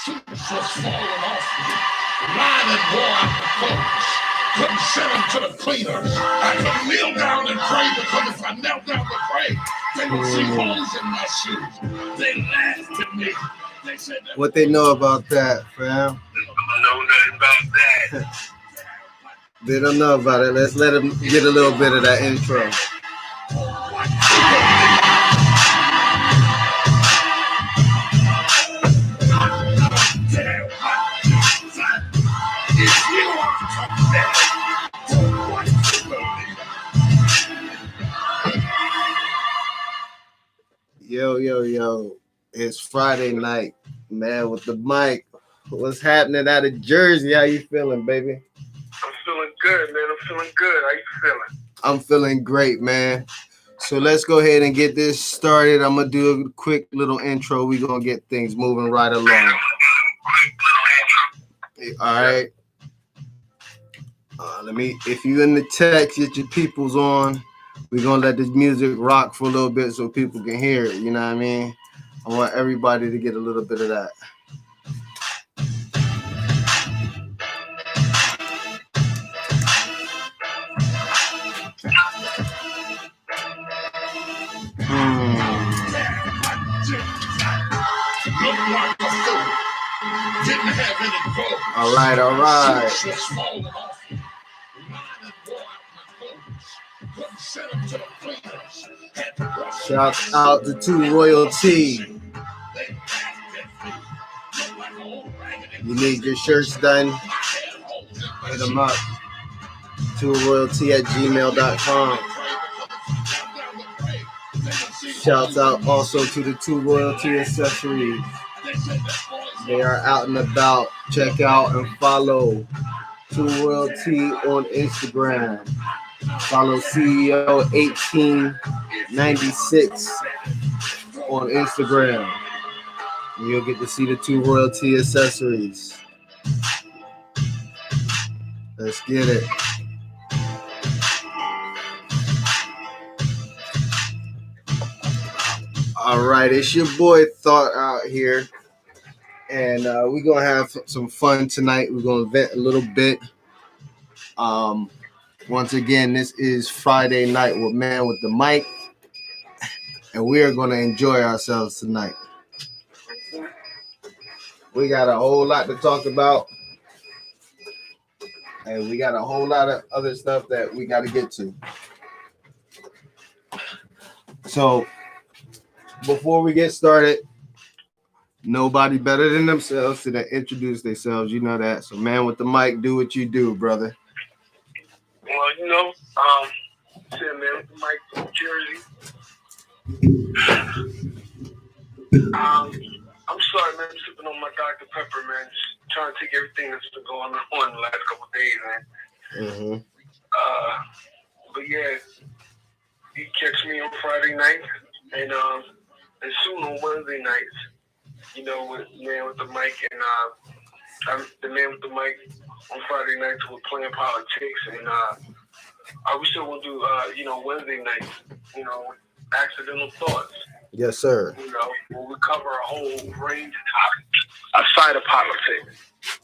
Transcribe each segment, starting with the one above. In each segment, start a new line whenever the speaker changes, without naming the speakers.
suits was falling off me. Line and wore out the clothes. Couldn't send them to the cleaners. I couldn't kneel down and pray because if I knelt down to pray, they would see holes in my shoes. They laughed at me. They said that
what they know about that, fam?
they don't know nothing about that.
They don't know about it. Let's let them get a little bit of that intro. Yo. It's Friday night, man, with the mic. What's happening out of Jersey? How you feeling, baby?
I'm feeling good, man. I'm feeling good. How you feeling?
I'm feeling great, man. So let's go ahead and get this started. I'm going to do a quick little intro. We're going to get things moving right along. All right. If you in the text, get your peoples on. We're going to let this music rock for a little bit so people can hear it. You know what I mean? I want everybody to get a little bit of that. All right. Shout out to Two Royalty. You need your shirts done? Hit them up. TwoRoyalty@gmail.com. Shouts out also to the Two Royalty accessories. They are out and about. Check out and follow Two Royalty on Instagram. Follow CEO 1896 on Instagram. And you'll get to see the Two Royalty accessories. Let's get it. All right, it's your boy Thought out here. And we're going to have some fun tonight. We're going to vent a little bit. Once again, this is Friday night with Man with the Mic. And we are going to enjoy ourselves tonight. We got a whole lot to talk about. And we got a whole lot of other stuff that we got to get to. So, before we get started, nobody better than themselves to introduce themselves. You know that. So, Man with the Mic, do what you do, brother.
Well, Man with the Mic from Jersey. I'm sorry, man. I'm sipping on my Dr. Pepper, man. Just trying to take everything that's been going on the last couple of days, man.
Mm-hmm.
But yeah, you catch me on Friday night, and soon on Wednesday nights, with Man with the Mic, and the Man with the Mic on Friday nights we're playing politics, and we still will do Wednesday nights, accidental thoughts.
Yes, sir.
Where we cover a whole range of topics outside of politics.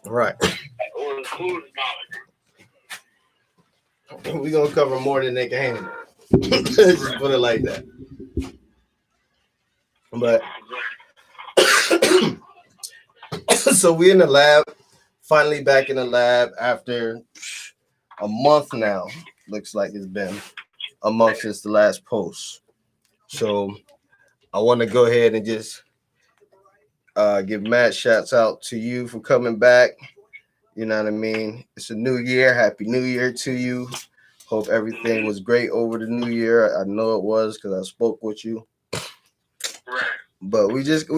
Right.
Or include politics.
We're going to cover more than they can handle. Just put it like that. But so we in the lab, finally back in the lab after a month now. Looks like it's been a month since the last post. So I want to go ahead and just give mad shouts out to you for coming back. You know what I mean? It's a new year. Happy New Year to you. Hope everything was great over the new year. I know it was because I spoke with you. But we just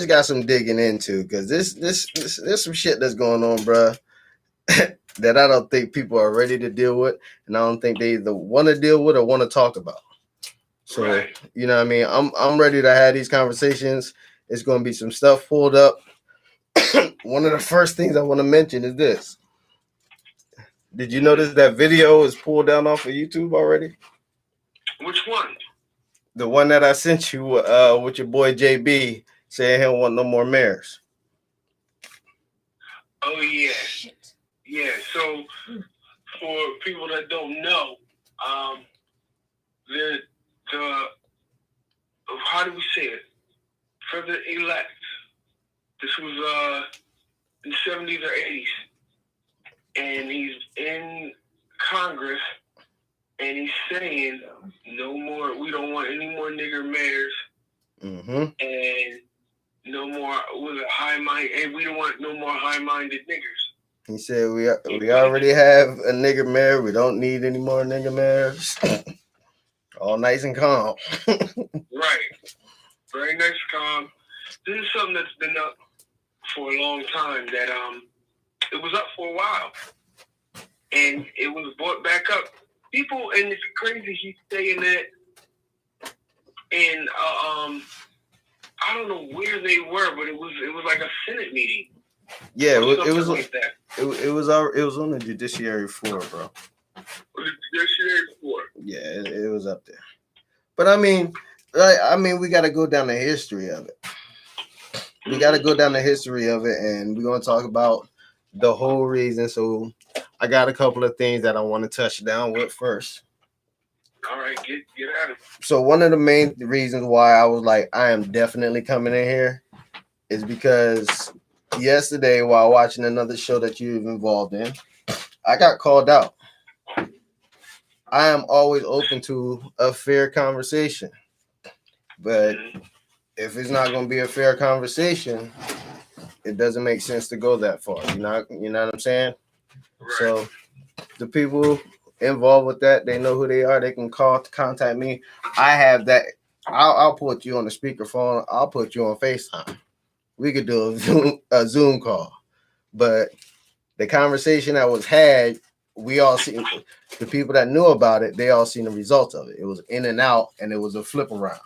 got some digging into because there's some shit that's going on, bro, that I don't think people are ready to deal with, and I don't think they either want to deal with or want to talk about. So, you know what I mean? I'm ready to have these conversations. It's going to be some stuff pulled up. One of the first things I want to mention is this. Did you notice that video is pulled down off of YouTube already?
Which one?
The one that I sent you with your boy JB saying he don't want no more mayors.
Oh yeah, yeah. So for people that don't know, the the how do we say it? For the elect, this was in the 70s or 80s, and he's in Congress, and he's saying no more. We don't want any more nigger mayors, and no more with a high mind, and we don't want no more high-minded niggers.
He said we already have a nigger mayor. We don't need any more nigger mayors. All nice and calm.
Right. Very nice, calm. This is something that's been up for a long time. That it was up for a while, and it was brought back up. People, and it's crazy. He's saying that, and I don't know where they were, but it was like a Senate meeting.
Yeah, it was
like that.
It was on the judiciary floor, bro.
The judiciary floor.
Yeah, it was up there. But I mean, we got to go down the history of it. We got to go down the history of it, and we're gonna talk about the whole reason. So, I got a couple of things that I want to touch down with first.
All right, get at it.
So, one of the main reasons why I was like, I am definitely coming in here, is because yesterday, while watching another show that you've involved in, I got called out. I am always open to a fair conversation, but if it's not going to be a fair conversation, it doesn't make sense to go that far. You know what I'm saying? Right. So the people involved with that, they know who they are. They can contact me. I have that. I'll put you on the speakerphone. I'll put you on FaceTime. We could do a Zoom call. But the conversation that was had, we all see the people that knew about it. They all seen the results of it. It was in and out, and it was a flip around.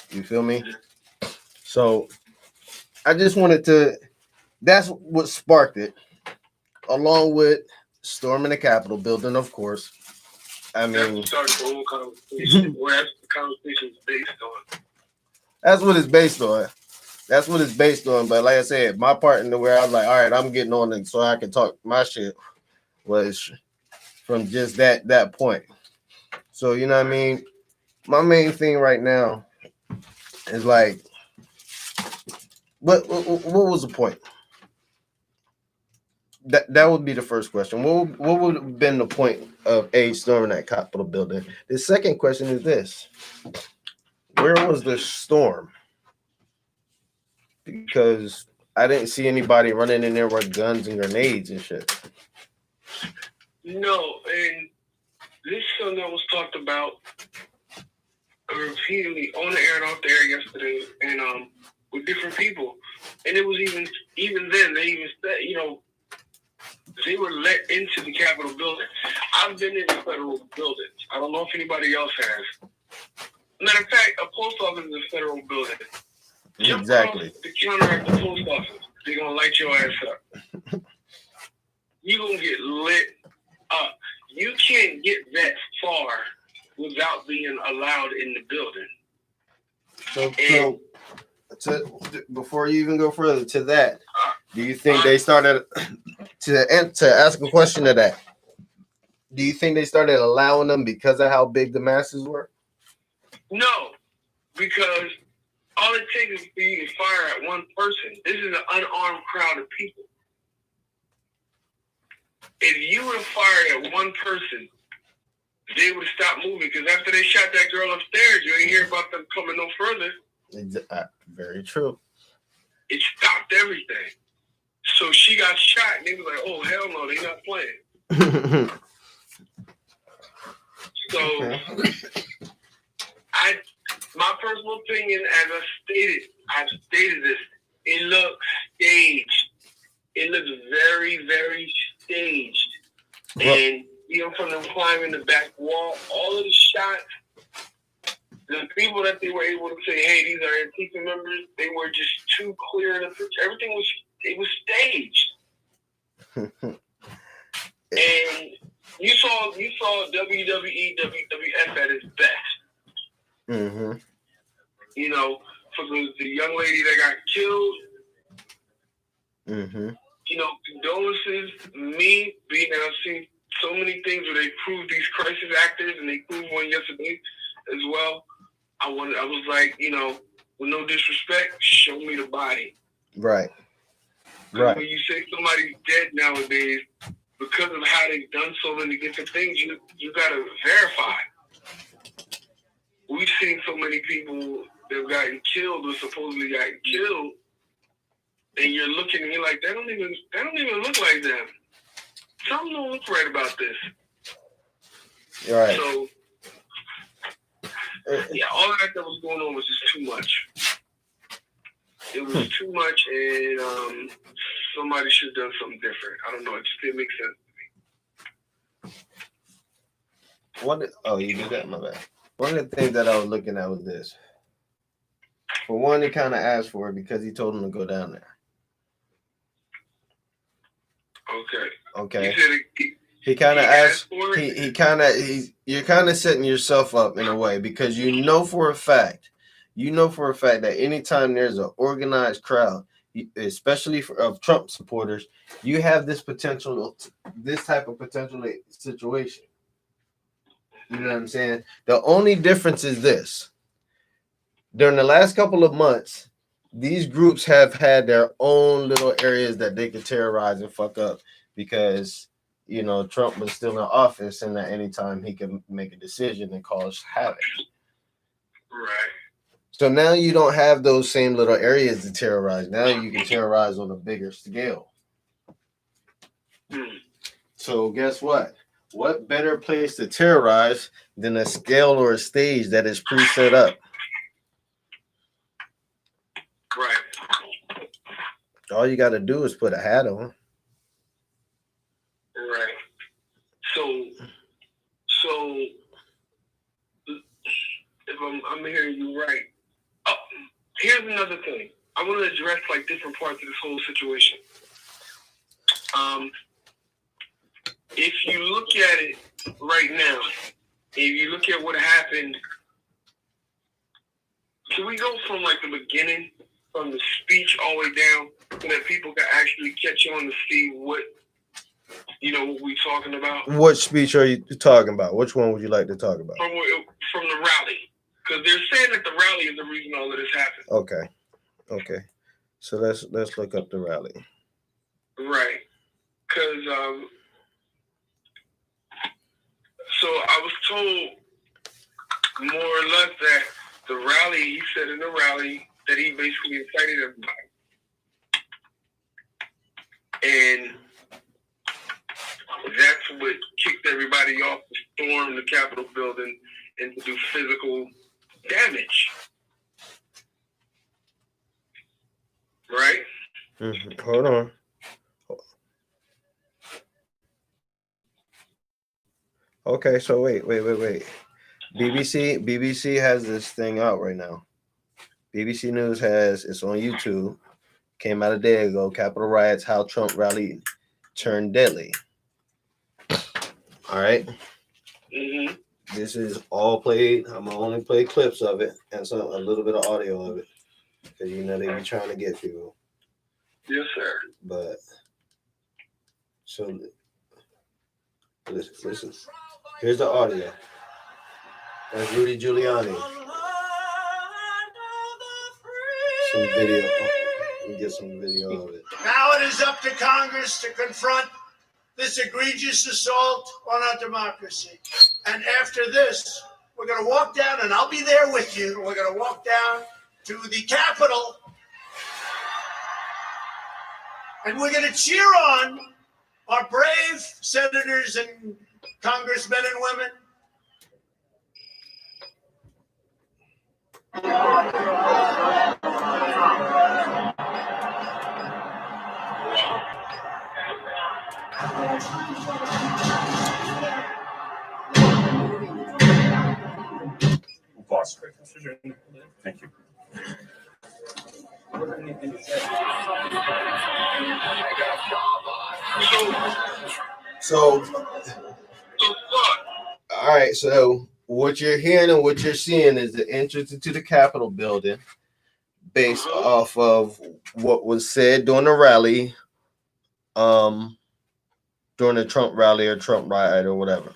You feel me? So I just wanted to. That's what sparked it, along with storming the Capitol building, of course. I mean,
that starts the whole conversation. Well, that's the conversation's based on.
That's what it's based on. That's what it's based on. But like I said, my part in the where I was like, all right, I'm getting on it so I can talk my shit was from just that point. So you know what I mean? My main thing right now is like, what was the point? That would be the first question. What would have been the point of storming that Capitol building? The second question is this: where was the storm? Because I didn't see anybody running in there with guns and grenades and shit.
No, and this is something that was talked about repeatedly on the air and off the air yesterday, and with different people. And it was even then they even said, they were let into the Capitol building. I've been in the federal building. I don't know if anybody else has. Matter of fact, a post office is a federal building.
Exactly.
Jump across the counter at the post office. They're gonna light your ass up. You're gonna get lit up. You can't get that far without being allowed in the building.
Before you even go further to that, do you think they started to ask a question to that? Do you think they started allowing them because of how big the masses were?
No, because all it takes is for you to fire at one person. This is an unarmed crowd of people. If you would have fired at one person, they would have stopped moving. Because after they shot that girl upstairs, you ain't hear about them coming no further.
Very true.
It stopped everything. So she got shot, and they were like, "Oh hell no, they not playing." So, my personal opinion, as I've stated this. It looks staged. It looks very, very staged. And from them climbing the back wall, all of the shots, the people that they were able to say, "Hey, these are Antifa members," they were just too clear in the picture. Everything was staged. And you saw WWE, WWF at its best.
Mm-hmm.
For the young lady that got killed.
Mm-hmm.
condolences. Me being that I've seen so many things where they prove these crisis actors, and they proved one yesterday as well. I was like, with no disrespect, show me the body.
Right.
Because when you say somebody's dead nowadays, because of how they've done so many different things, you gotta verify. We've seen so many people that have gotten killed or supposedly gotten killed, and you're looking and you're like, that don't even look like them. Something don't look right about this.
Right.
So yeah, all of that was going on was just too much. It was too much, and somebody should have done something different. I don't know. It just didn't make sense
to me. Oh, you did that? My bad. One of the things that I was looking at was this. For one, he kind of asked for it because he told him to go down there. Okay. He kind of asked. You're kind of setting yourself up in a way because you know for a fact that anytime there's an organized crowd, especially of Trump supporters, you have this type of potential situation. You know what I'm saying? The only difference is this. During the last couple of months, these groups have had their own little areas that they could terrorize and fuck up because, Trump was still in office and at any time he can make a decision and cause havoc.
Right.
So now you don't have those same little areas to terrorize. Now you can terrorize on a bigger scale. So guess what? What better place to terrorize than a scale or a stage that is pre-set up?
Right.
All you got to do is put a hat on.
Right. So if I'm hearing you right. Oh, here's another thing. I want to address different parts of this whole situation. If you look at it right now, if you look at what happened, can we go from the beginning, from the speech all the way down, so that people can actually catch on to see what we're talking about?
What speech are you talking about? Which one would you like to talk about?
From the rally. Because they're saying that the rally is the reason all of this happened.
Okay. So let's look up the rally.
Right. Because so I was told more or less that the rally, he said in the rally that he basically incited everybody. And that's what kicked everybody off to storm the Capitol building and to do physical damage. Right?
Mm-hmm. Hold on. Okay, so wait. BBC has this thing out right now. BBC News it's on YouTube. Came out a day ago. Capitol riots, how Trump rally turned deadly. All right.
Mm-hmm.
This is all played. I'm gonna only play clips of it and a little bit of audio of it because they be trying to get people.
Yes, sir.
But so listen. Here's the audio. That's Rudy Giuliani. Some video. Let me get some video of it.
Now it is up to Congress to confront this egregious assault on our democracy. And after this, we're going to walk down, and I'll be there with you. We're going to walk down to the Capitol, and we're going to cheer on our brave senators and congressmen and women.
Thank you.
So, all right. So, what you're hearing and what you're seeing is the entrance into the Capitol building, based off of what was said during the rally during the Trump rally or Trump riot or whatever.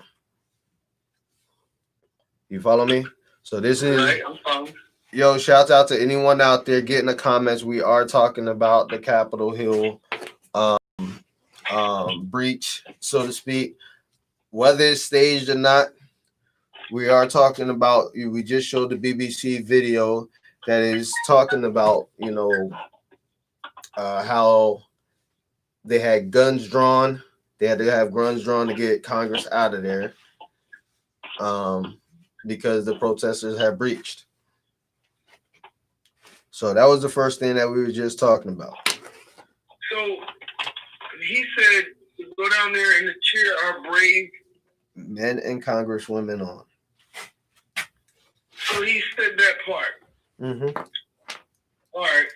You follow me? So this is
Right, I'm following.
yo. Shout out to anyone out there getting the comments. We are talking about the Capitol Hill breach, so to speak, whether it's staged or not. We are talking about. We just showed the BBC video that is talking about how they had guns drawn. They had to have guns drawn to get Congress out of there because the protesters had breached. So that was the first thing that we were just talking about.
So he said to go down there and to cheer our brave
men and Congresswomen on.
So he said that part.
Mm-hmm.
All right.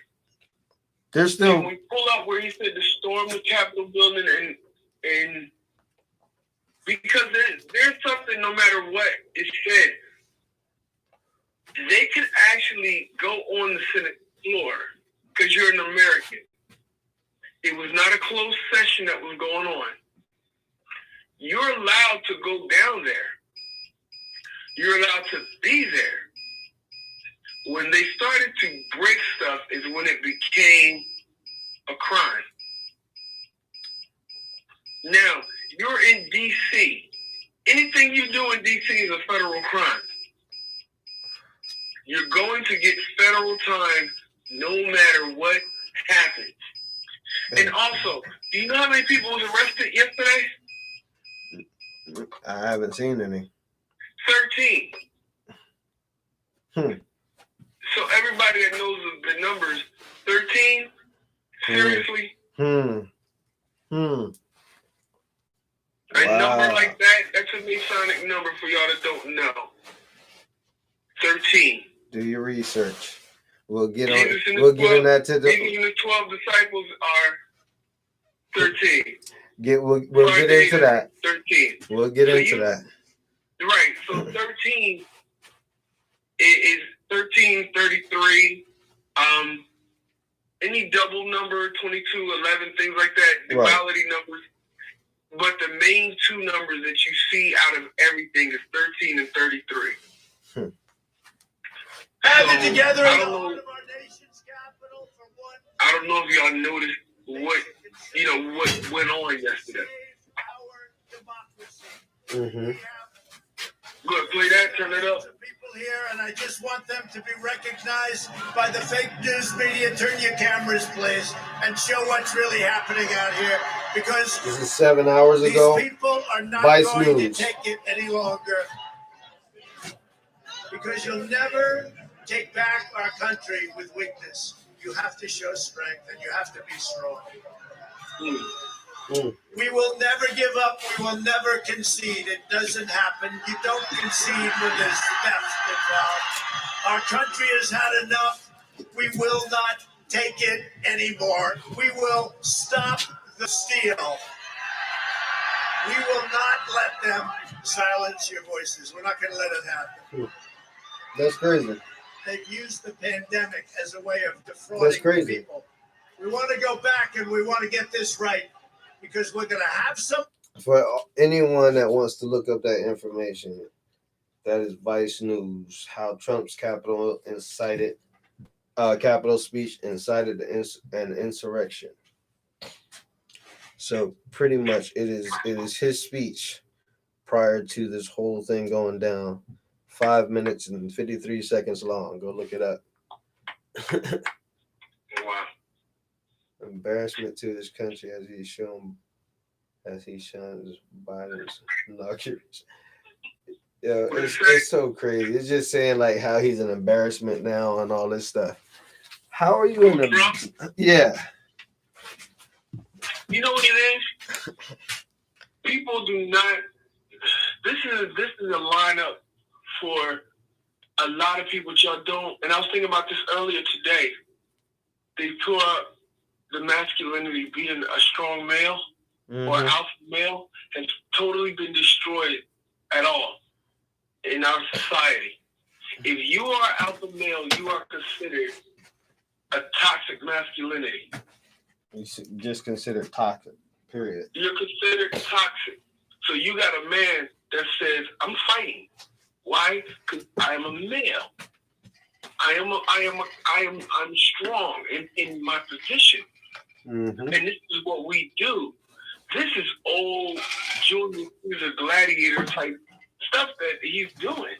There's still.
Can we pull up where he said to storm the Capitol building and because there's something, no matter what is said, they could actually go on the Senate floor because you're an American. It was not a closed session that was going on. You're allowed to go down there. You're allowed to be there. When they started to break stuff is when it became a crime. Now, you're in D.C. Anything you do in D.C. is a federal crime. You're going to get federal time no matter what happens. And also, do you know how many people was arrested yesterday?
I haven't seen any.
13. So everybody that knows the numbers, 13? Seriously?
Wow.
A number like that, that's a Masonic number for y'all that don't know. 13.
Do your research. We'll get on. We'll get in that to the.
Even the 12 disciples are 13.
We'll get into that.
13.
We'll get into that.
Right. So 13 is 13, 33. Any double number, 22, 11, things like that, duality numbers. But the main two numbers that you see out of everything is 13 and 33.
Have it together
I
in
don't
the
know.
heart of our nation's capital for one.
I don't know if y'all noticed what went on yesterday.
Our democracy.
Go ahead, play that, turn it up.
People here, and I just want them to be recognized by the fake news media. Turn your cameras, please, and show what's really happening out here. Because
this is 7 hours ago.
These people are not
Vice
going
News.
to take it any longer. Because you'll never take back our country with weakness. You have to show strength, and you have to be strong. We will never give up. We will never concede. It doesn't happen. You don't concede when there's theft involved. Our country has had enough. We will not take it anymore. We will stop the steal. We will not let them silence your voices. We're not going to let it happen.
That's crazy.
They've used the pandemic as a way of defrauding people. We want to go back and we want to get this right because we're going to have some.
For anyone that wants to look up that information, that is Vice News. How Trump's Capitol speech incited an insurrection. So pretty much, it is his speech prior to this whole thing going down. 5 minutes and 53 seconds long. Go look it up.
Wow.
Embarrassment to this country as he shines Biden's inauguration. Yeah, it's so crazy. It's just saying like how he's an embarrassment now and all this stuff. How are you in the? Yeah.
You know what it is? People do not. This is a lineup for a lot of people that y'all don't. And I was thinking about this earlier today. They tore up the masculinity, being a strong male or alpha male has totally been destroyed at all in our society. If you are alpha male, you are considered a toxic masculinity.
You just considered toxic. Period.
You're considered toxic. So you got a man that says, I'm fighting. Why? Because I am a male. I'm strong in my position.
Mm-hmm.
And this is what we do. This is old Julius Caesar gladiator type stuff that he's doing.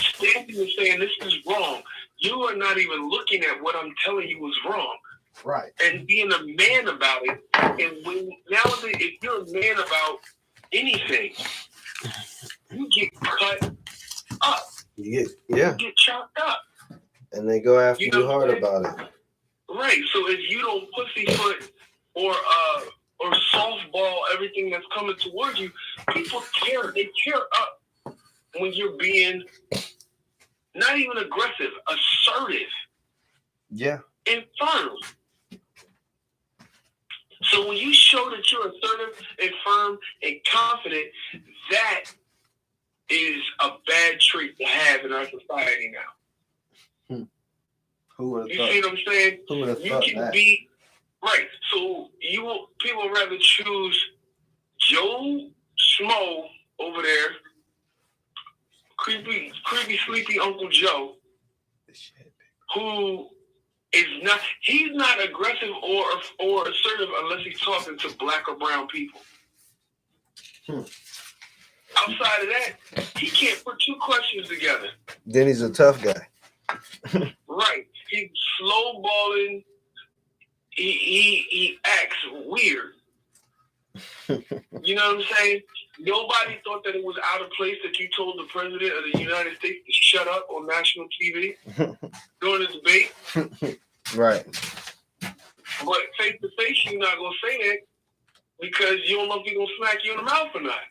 Standing and saying this is wrong. You are not even looking at what I'm telling you was wrong.
Right.
And being a man about it. And when nowadays, if you're a man about anything, you get cut up.
You
get chopped up.
And they go after
You
you
know
hard
what I'm
about it.
Right. So if you don't pussyfoot or softball everything that's coming towards you, people tear. They tear up when you're being not even aggressive, assertive.
Yeah.
And firm. So when you show that you're assertive and firm and confident, that is a bad trait to have in our society now.
Who would have
You
thought?
see what I'm saying?
Who would have
You
thought
can
that?
be right. So people would rather choose Joe Schmo over there, creepy, sleepy Uncle Joe, who is not. He's not aggressive or assertive unless he's talking to black or brown people. Outside of that, he can't put two questions together.
Then he's a tough guy.
Right. He's slow balling. He acts weird. You know what I'm saying? Nobody thought that it was out of place that you told the president of the United States to shut up on national TV during the debate.
Right.
But face to face, you're not gonna say that because you don't know if he's gonna smack you in the mouth or not.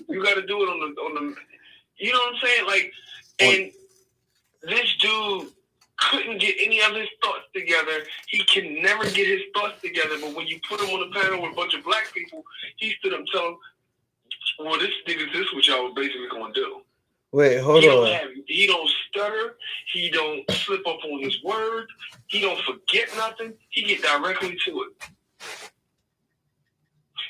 You got to do it on the. You know what I'm saying? Like, and this dude couldn't get any of his thoughts together. He can never get his thoughts together. But when you put him on a panel with a bunch of black people, he stood up and tell them, "Well, this is what y'all was basically gonna do."
Wait, hold on.
He don't stutter. He don't slip up on his words. He don't forget nothing. He get directly to it.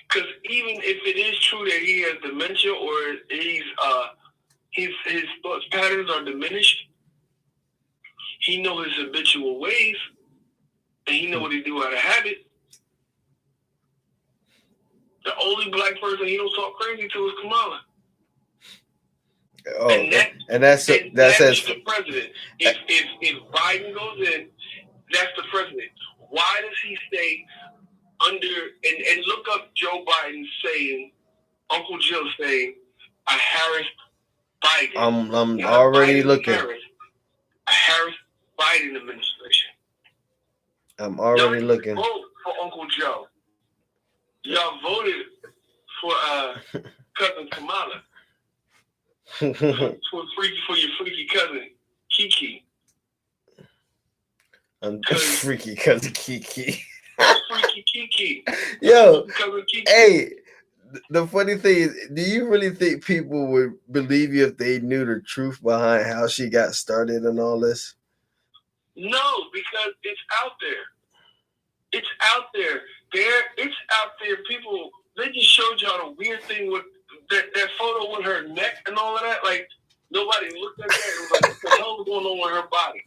Because even if it is true that he has dementia or his thoughts patterns are diminished, he know his habitual ways, and he know what he do out of habit. The only black person he don't talk crazy to is Kamala.
Oh, and that's
the president. If Biden goes in, that's the president. Why does he stay under and look up Joe Biden saying, Uncle Joe saying, a Harris Biden.
I'm already
Biden
looking.
Harris, a Harris Biden administration.
I'm already looking.
Vote for Uncle Joe. Y'all voted for cousin Kamala. for your freaky cousin Kiki.
I'm freaky cousin Kiki.
Freaky Kiki.
Yo,
cousin Kiki.
Hey, the funny thing is, do you really think people would believe you if they knew the truth behind how she got started and all this?
No, because it's out there. It's out there. It's out there. People, they just showed y'all the weird thing with that photo with her neck and all of that. Like, nobody looked at that and was like, what the hell is going on with her body?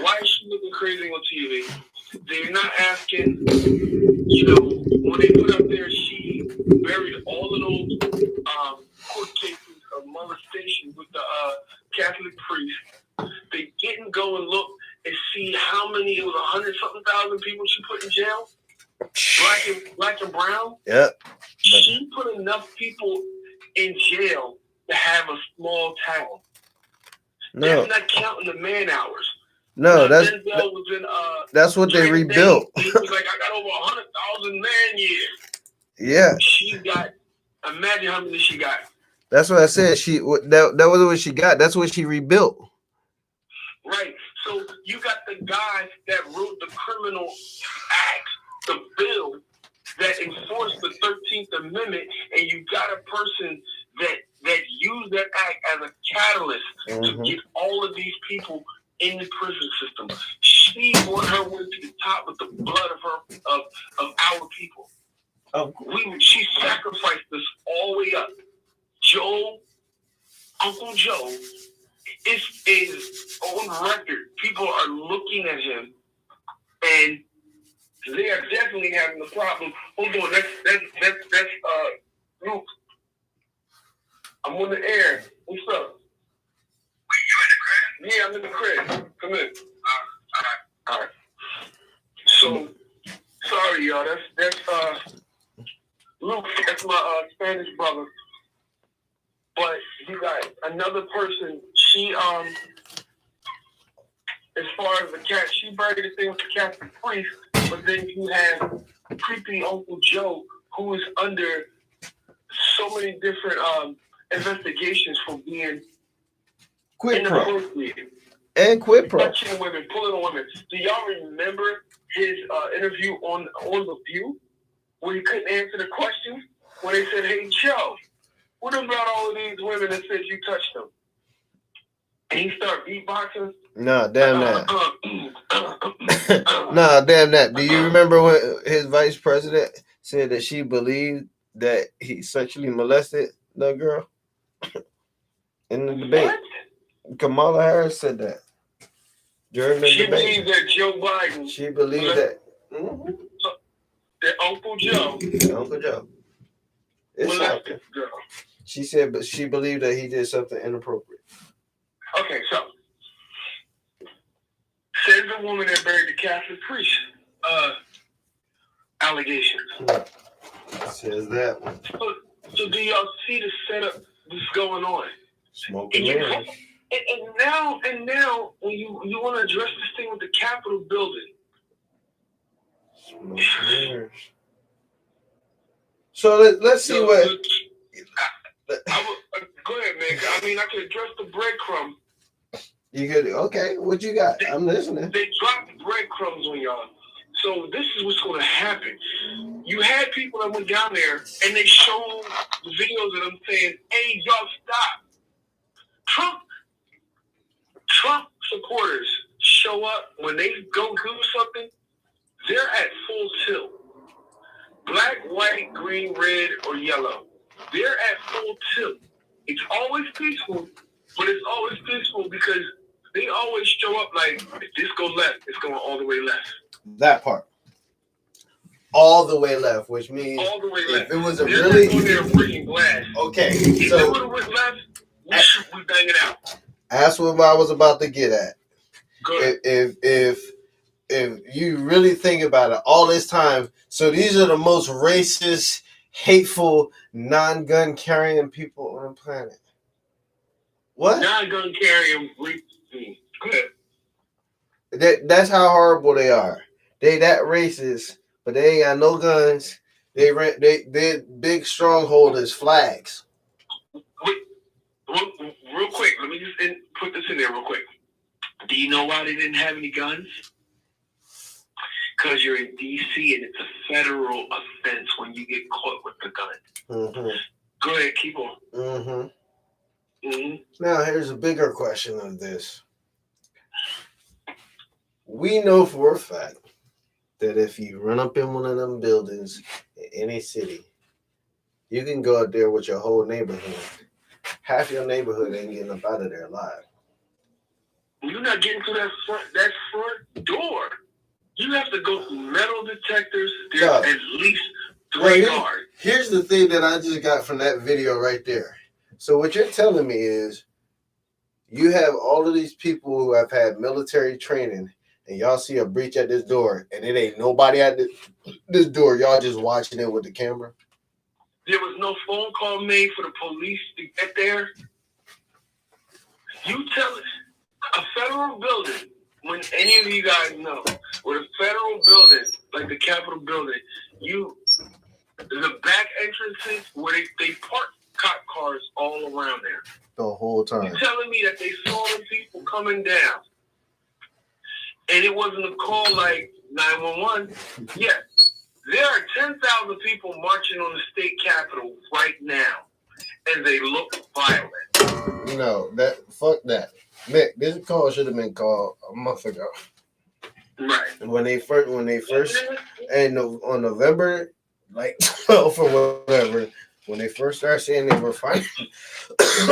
Why is she looking crazy on TV? They're not asking, when they put up there, she buried all of those court cases of molestation with the Catholic priest. They didn't go and look and see how many, it was 100-something thousand people she put in jail. Black and brown.
Yep.
She put enough people in jail to have a small town.
No.
That's not counting the man hours.
No, that's what they rebuilt.
He was like, I got over 100,000 man years.
Yeah.
She got, imagine how many she got.
That's what I said. That was what she got. That's what she rebuilt.
Right. So you got the guy that wrote the criminal act, the bill that enforced the 13th Amendment, and you got a person that used that act as a catalyst to get all of these people in the prison system. She won her way to the top with the blood of and they are definitely having a problem. Hold on, that's Luke. I'm on the air. What's up? Wait, you in the crib? Yeah, I'm in the crib. Come in. All right. So sorry, y'all. That's Luke. That's my Spanish brother. But you got another person. She as far as the cat, she buried the thing with the Catholic priest. But then you have creepy Uncle Joe, who is under so many different investigations for being
Quid pro.
inappropriate.
And quid pro.
Touching women, pulling on women. Do y'all remember his interview on The View, where he couldn't answer the questions? When they said, "Hey, Joe, what about all of these women that said you touched them?" And he started beatboxing.
Nah, damn that. Nah, damn that. Do you remember when his vice president said that she believed that he sexually molested the girl in the debate?
What?
Kamala Harris said that during the
She
debate.
believed that Joe Biden.
She believed that. Mm-hmm.
That Uncle Joe.
Uncle Joe. It's
molested
something.
girl.
She said, but she believed that he did something inappropriate.
Okay, so says the woman that buried the Catholic priest. Allegations.
Says that one.
So do y'all see the setup that's going on?
Smoking
And,
mirrors.
and now when you want to address this thing with the Capitol building.
Smoking mirrors. So let's see what.
Go ahead, man. I mean, I could address the breadcrumb.
You could. Okay, what you got? I'm listening.
They dropped breadcrumbs on y'all. So this is what's going to happen. You had people that went down there and they showed the videos of them saying, "Hey, y'all stop." Trump supporters show up when they go do something. They're at full tilt. Black, white, green, red, or yellow. They're at full tilt. It's always peaceful, but it's always peaceful because they always show up like, if this goes left, it's going all the way left.
That part. All the way left, which means
all the way left.
If it was a
They're
really
not there breaking glass.
Okay,
if
so
they would have went left, we bang it out.
That's what I was about to get at.
Good.
If you really think about it, all this time, so these are the most racist, hateful, non-gun carrying people on the planet. What?
Non-gun carrying. Good.
That's how horrible they are. They that racist, but they ain't got no guns. Their big stronghold is flags.
Wait, real quick, let me just put this in there real quick. Do you know why they didn't have any guns? Because you're in D.C. and it's a federal offense when you get caught with the gun.
Mm-hmm.
Go ahead, keep on.
Mm-hmm.
Mm-hmm.
Now, here's a bigger question of this. We know for a fact that if you run up in one of them buildings in any city, you can go out there with your whole neighborhood. Half your neighborhood ain't getting up out of there alive.
You're not getting to that front door. You have to go through metal detectors. There's at least 3 guards.
Here's the thing that I just got from that video right there. So what you're telling me is you have all of these people who have had military training, and y'all see a breach at this door, and it ain't nobody at this door. Y'all just watching it with the camera.
There was no phone call made for the police to get there. You tell it. A federal building, when any of you guys know, with a federal building, like the Capitol building, the back entrances where they park cop cars all around there.
The whole time.
You telling me that they saw the people coming down, and it wasn't a call like 911? Yes, there are 10,000 people marching on the state capitol right now, and they look violent.
No, fuck that. Mick, this call should have been called a month ago.
Right.
When they first, and on November, like 12 or whatever, when they first started saying they were fighting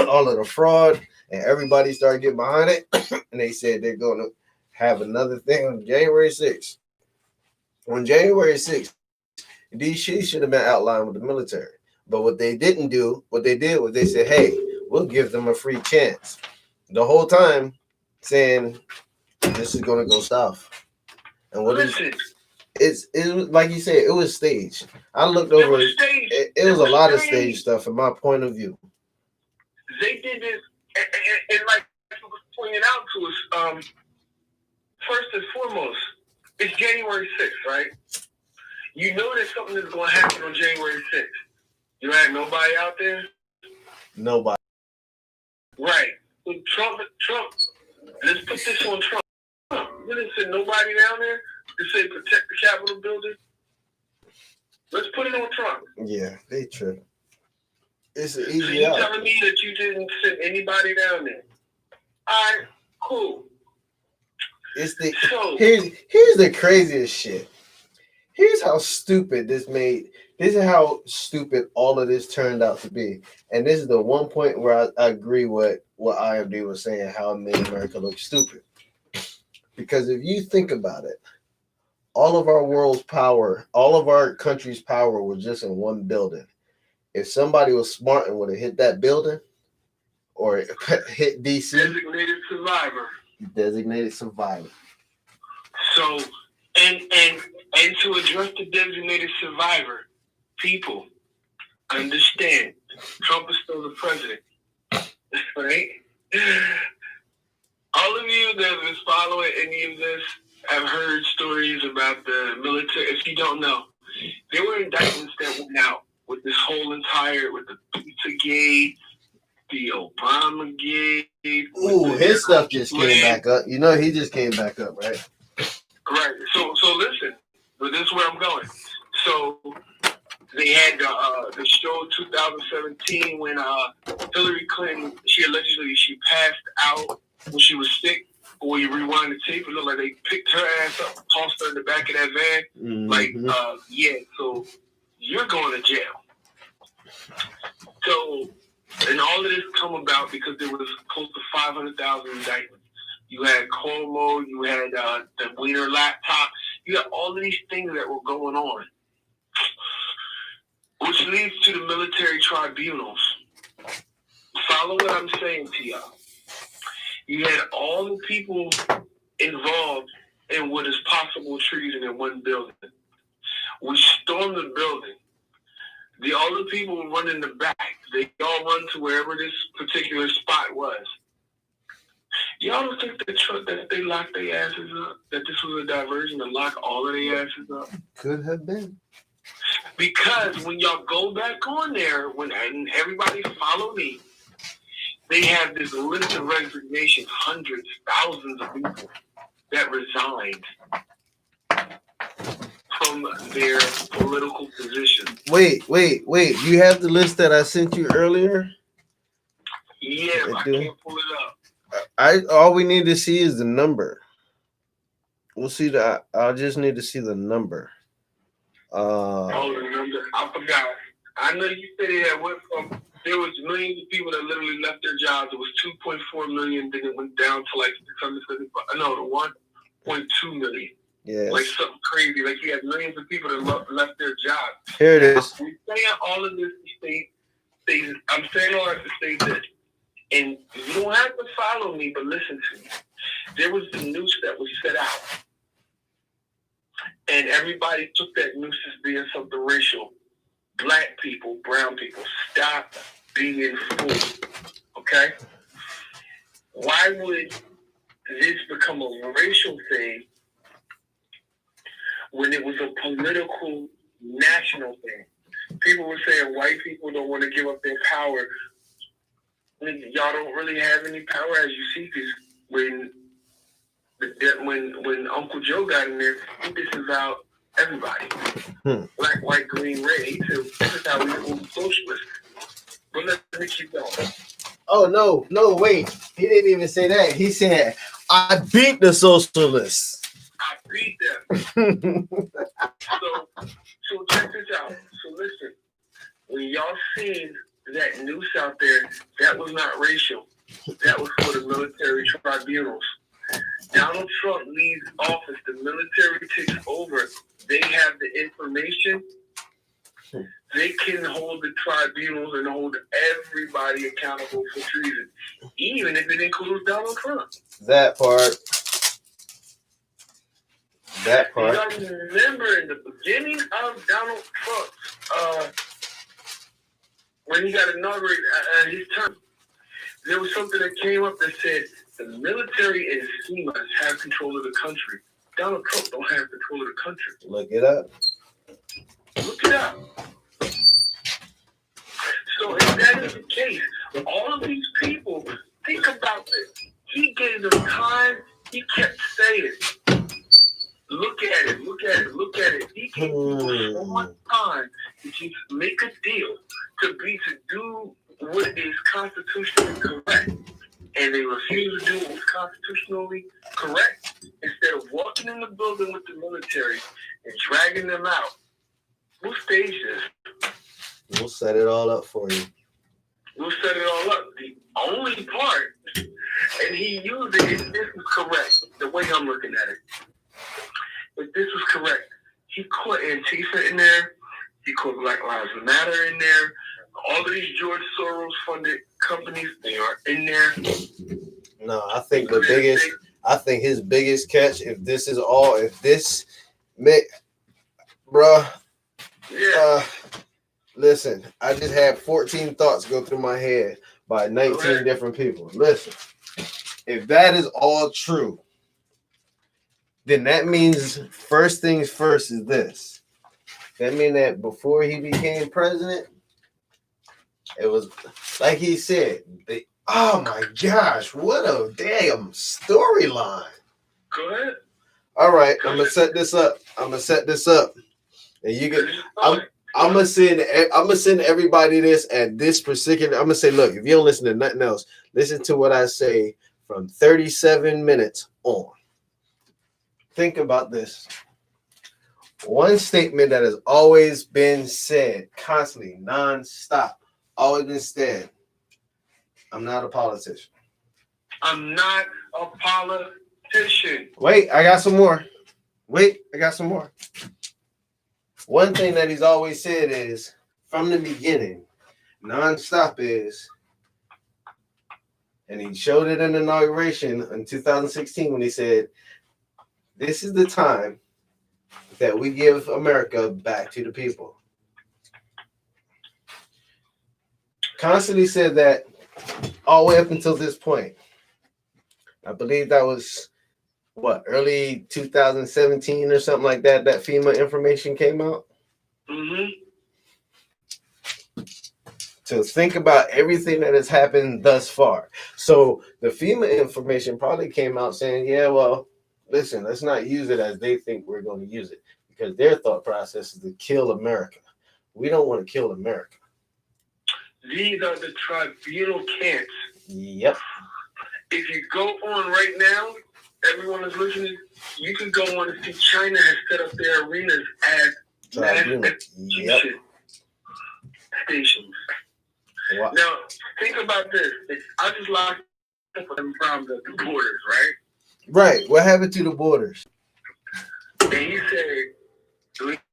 all of the fraud, and everybody started getting behind it, and they said they're going to have another thing on January 6th. On January 6th, these shit should have been outlined with the military. But what they didn't do, what they did was they said, hey, we'll give them a free chance. The whole time saying this is gonna go south. And what is
Listen,
it was like you said, it was staged. I looked
it
over
was staged.
it was a lot of stage stuff from my point of view.
They did this, and like you was pointing out to us, first and foremost, it's January 6th, right? You know that something is going to happen on January 6th. You had nobody out there?
Nobody.
Right. So Trump, let's put this on Trump. You didn't send nobody down there to say protect the Capitol building. Let's put it on Trump.
Yeah, they trip. It's an
So
easy
you
out.
telling me that you didn't send anybody down there? All right, cool.
It's the
So
here's the craziest shit. Here's how stupid this made. This is how stupid all of this turned out to be. And this is the one point where I agree with what IMD was saying, how it made America look stupid. Because if you think about it, all of our world's power, all of our country's power was just in one building. If somebody was smart and would have hit that building or hit DC, designated survivor.
So and to address the designated survivor, people understand Trump is still the president, right? All of you that have been following any of this have heard stories about the military. If you don't know, there were indictments that went out with this whole entire, with the Pizzagate, the Obama gate.
Ooh, his stuff just came back up. You know, he just came back up, right?
Right. So listen, but this is where I'm going. So they had the show 2017 when Hillary Clinton, she passed out when she was sick. But when you rewind the tape, it looked like they picked her ass up, tossed her in the back of that van.
Mm-hmm.
Yeah. So you're going to jail. So, and all of this come about because there was close to 500,000 indictments. You had Cuomo, you had the Wiener laptop, you had all of these things that were going on, which leads to the military tribunals. Follow what I'm saying to y'all. You had all the people involved in what is possible treason in one building. We stormed the building. All the people run in the back. They all run to wherever this particular spot was. Y'all don't think that they locked their asses up? That this was a diversion to lock all of their asses up?
Could have been.
Because when y'all go back on there, and everybody follow me, they have this list of resignations, hundreds, thousands of people that resigned from their political position.
Wait. You have the list that I sent you earlier?
Yeah, I can't pull it up.
All we need to see is the number. We'll see that. I just need to see the number.
The number. I forgot. I know you said it went from, there was millions of people that literally left their jobs. It was 2.4 million. Then it went down to like 675. No, to 1.2 million.
Yeah.
Like something crazy. Like you had millions of people that left their jobs.
Here it is.
I'm saying all of this to say, I'm saying all that to say this. And you don't have to follow me, but listen to me. There was the noose that was set out. And everybody took that noose as being something racial. Black people, brown people, stop being fooled. Okay? Why would this become a racial thing when it was a political, national thing? People were saying white people don't want to give up their power. Y'all don't really have any power, as you see, because when Uncle Joe got in there, he disavowed everybody. Black, white, green, red. He said, this is how we move socialists. But let me keep going.
Oh, no, wait. He didn't even say that. He said, I beat the socialists.
I beat them. So check this out. So listen, when y'all seen that noose out there, that was not racial. That was for the military tribunals. Donald Trump leaves office, the military takes over. they have the information, they can hold the tribunals and hold everybody accountable for treason, even if it includes Donald Trump.
That part. That part.
You got to remember, in the beginning of Donald Trump, when he got inaugurated his term, there was something that came up that said the military and FEMA have control of the country. Donald Trump don't have control of the country.
Look it up.
Look it up. So if that is the case, all of these people, think about this. He gave them time. He kept saying, look at it, look at it, look at it. He gave people so much time to just make a deal to do what is constitutionally correct. And they refused to do what was constitutionally correct. Instead of walking in the building with the military and dragging them out. We'll stage this.
We'll set it all up for you.
We'll set it all up. The only part, and he used it, if this is correct, the way I'm looking at it, if this was correct, he caught Antifa in there, he caught Black Lives Matter in there, all of these George Soros funded companies, they are in there.
No, I think his biggest catch, if this, bruh,
yeah.
Listen, I just had 14 thoughts go through my head by 19 different people. Listen, if that is all true, then that means first things first is this. That means that before he became president, it was like he said, oh my gosh, what a damn storyline.
Go ahead.
All right, I'm gonna set this up. And you can I'm gonna send everybody this at this particular. I'm gonna say, look, if you don't listen to nothing else, listen to what I say from 37 minutes on. Think about this. One statement that has always been said, constantly, non-stop, always been said. I'm not a politician.
I'm not a politician.
Wait, I got some more. One thing that he's always said is, from the beginning, non-stop is, and he showed it in the inauguration in 2016 when he said, this is the time that we give America back to the people. Constantly said that all the way up until this point. I believe that was, early 2017 or something like that, that FEMA information came out.
Mm-hmm.
To think about everything that has happened thus far. So the FEMA information probably came out saying, yeah, well, listen, let's not use it as they think we're going to use it, because their thought process is to kill America. We don't want to kill America.
These are the tribunal camps.
Yep.
If you go on right now, everyone is listening, you can go on and see China has set up their arenas as mass execution stations.
Wow.
Now, think about this. I just locked up from the borders, right?
Right. What happened to the borders?
And he said,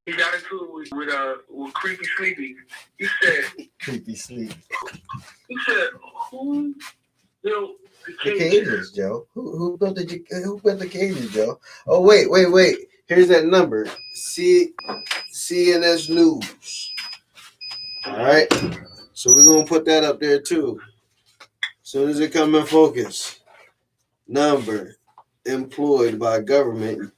he got into it with Creepy Sleepy. He said,
Creepy Sleep.
He said, who built the
cages, Joe? Who built the cages, Joe? Oh, wait. Here's that number. CNS News. All right. So we're going to put that up there too. As soon as it come in focus. Number employed by government.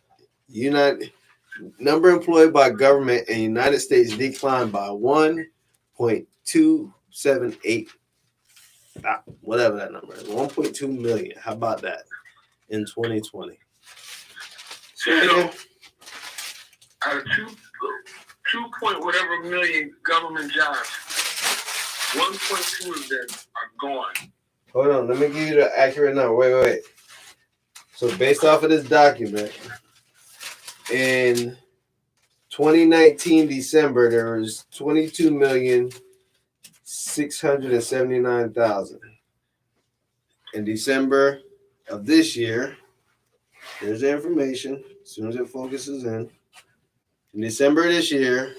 Number employed by government in the United States declined by 1.278. Whatever that number is. 1.2 million. How about that? In 2020.
So, out of 2 point whatever million government jobs, 1.2 of them are gone.
Hold on, let me give you the accurate number. Wait. So based off of this document, in 2019 December, there was 22,679,000. In December of this year, there's the information. As soon as it focuses in, In December of this year,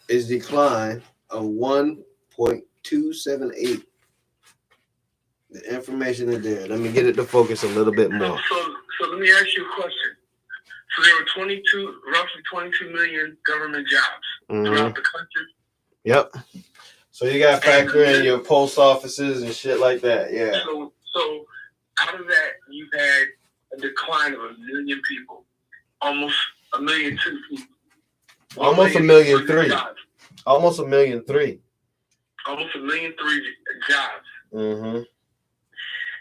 is decline of 1.278. The information is there. Let me get it to focus a little bit more.
So let me ask you a question. So there were roughly 22 million government jobs throughout the country.
Yep. So you got to factor in your post offices and shit like that. Yeah.
So out of that, you've had a decline of 1 million people. Almost 1,000,002 people.
Almost 1,000,003. Almost 1,000,003.
Almost 1,000,003 jobs.
Mm-hmm.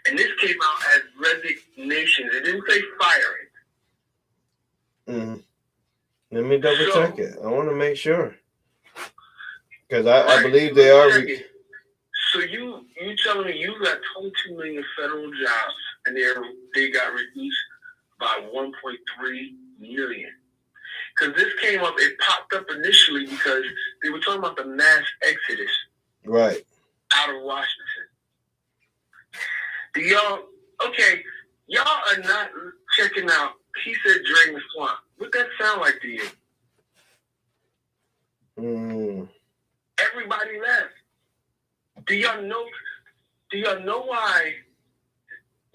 And this came out as resignations. It didn't say firing.
Mm-hmm. Let me double check it. I want to make sure. Because I believe they are.
So you telling me you got 22 million federal jobs and they got reduced by 1.3 million. Because this came up, it popped up initially because they were talking about the mass exodus.
Right.
Out of Washington. Y'all are not checking out, he said drain the swamp. What that sound like to you? Everybody left. Do y'all know why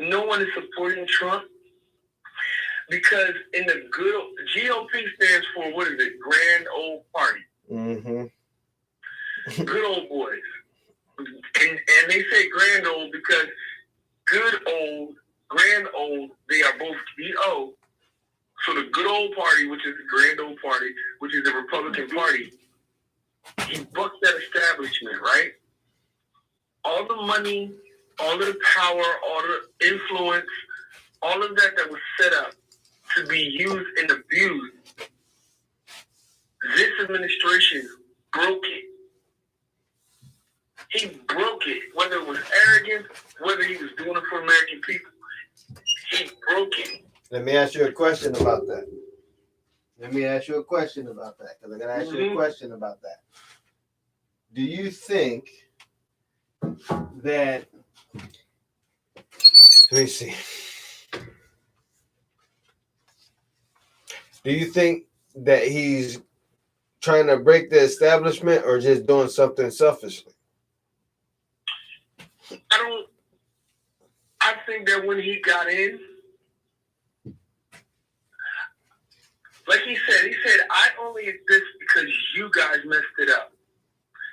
no one is supporting Trump? Because in the good old, GOP stands for, what is it? Grand Old Party. Mm-hmm. Good old boys. And they say grand old because good old, grand old, they are both GO. So the good old party, which is the grand old party, which is the Republican Party, he bucked that establishment, right? All the money, all of the power, all the influence, all of that was set up to be used and abused. This administration broke it. He broke it, whether it was arrogance, whether he was doing it for American people. He broke it.
Let me ask you a question about that. Because I got to ask you a question about that. Do you think that... Let me see. Do you think that he's trying to break the establishment or just doing something selfishly?
I think that when he got in, like he said, I only exist because you guys messed it up.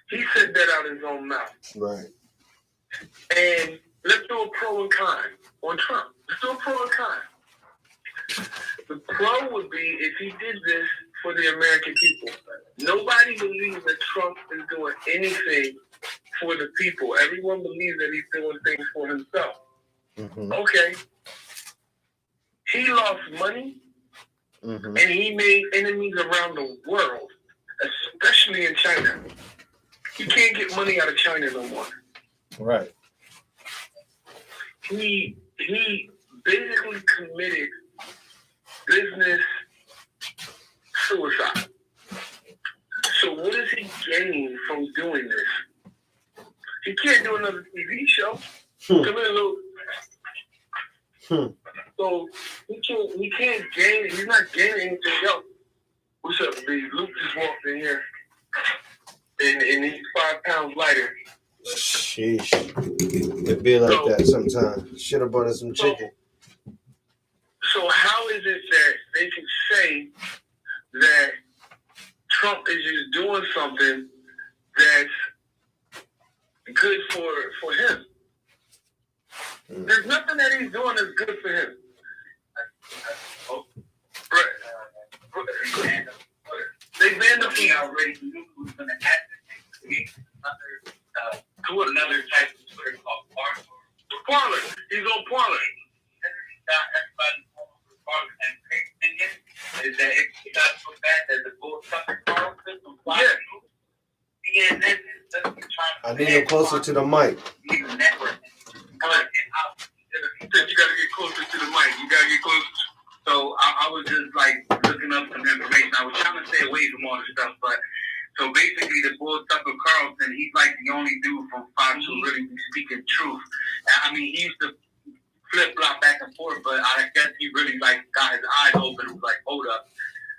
He said that out of his own mouth.
Right.
And let's do a pro and con on Trump. Let's do a pro and con. The pro would be if he did this for the American people. Nobody believes that Trump is doing anything for the people. Everyone believes that he's doing things for himself. Mm-hmm. Okay. He lost money, and he made enemies around the world, especially in China. You can't get money out of China no more.
Right.
He basically committed business suicide. So what does he gain from doing this? He can't do another TV show. Come here, Luke. So he can't gain. He's not gaining anything else. What's up, B? Luke just walked in here, and he's 5 pounds lighter.
Sheesh. It be like that sometimes. Should have bought us some chicken.
So how is it that they can say that Trump is just doing something that's good for him? There's nothing that he's doing that's good for him. They banned him. He already knew he was going to add to another type of Twitter called Parler. He's on Parler. Everybody on Parler and opinion is that it got so bad that the bull Tucker Carlson from Fox News, CNN is trying to.
I need him closer to the mic.
He's a network. You said you got to get closer to the mic. You got to get closer. So I was just like looking up some information. I was trying to stay away from all this stuff, but so basically the bull Tucker Carlson, he's like the only dude from Fox who really be speaking truth. I mean, he used to flip flop back and forth, but I guess he really like got his eyes open and was like, hold up.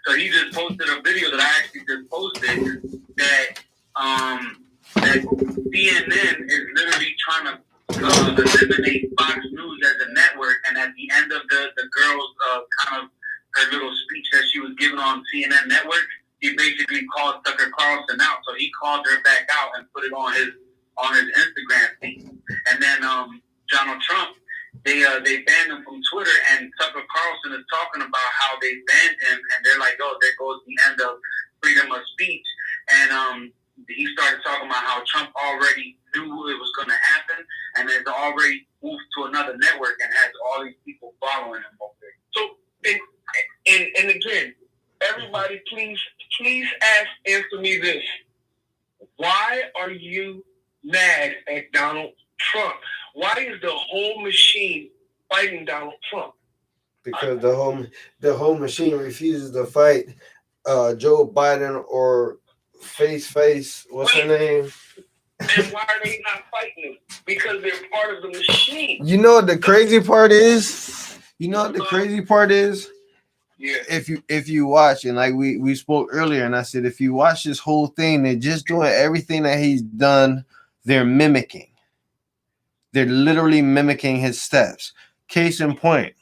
So he just posted a video that I actually just posted that that CNN is literally trying to eliminate Fox News as a network, and at the end of the girl's kind of her little speech that she was giving on CNN network, he basically called Tucker Carlson out. So he called her back out and put it on his Instagram feed. And then Donald Trump, they banned him from Twitter, and Tucker Carlson is talking about how they banned him, and they're like, oh, there goes the end of freedom of speech. And he started talking about how Trump already knew it was going to happen, and has already moved to another network and has all these people following him over there.
So, and again, everybody, please answer me this: why are you mad at Donald Trump? Why is the whole machine fighting Donald Trump?
Because the whole machine refuses to fight Joe Biden or face. What's her name?
And why are they not fighting him? Because they're part of the machine.
You know what the crazy part is?
Yeah.
If you watch, and like we spoke earlier, and I said, if you watch this whole thing, they're just doing everything that he's done. They're mimicking. They're literally mimicking his steps. Case in point.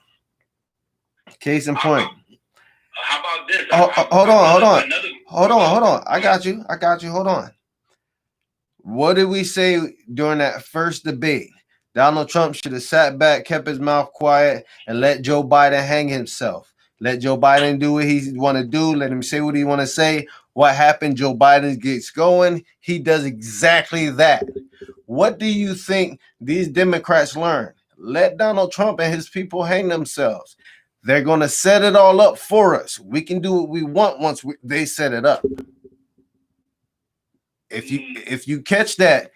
How about this?
Hold on. I got you. Hold on. What did we say during that first debate? Donald Trump should have sat back, kept his mouth quiet, and let Joe Biden hang himself. Let Joe Biden do what he want to do. Let him say what he want to say. What happened? Joe Biden gets going. He does exactly that. What do you think these Democrats learn? Let Donald Trump and his people hang themselves. They're going to set it all up for us. We can do what we want once they set it up. If you catch that,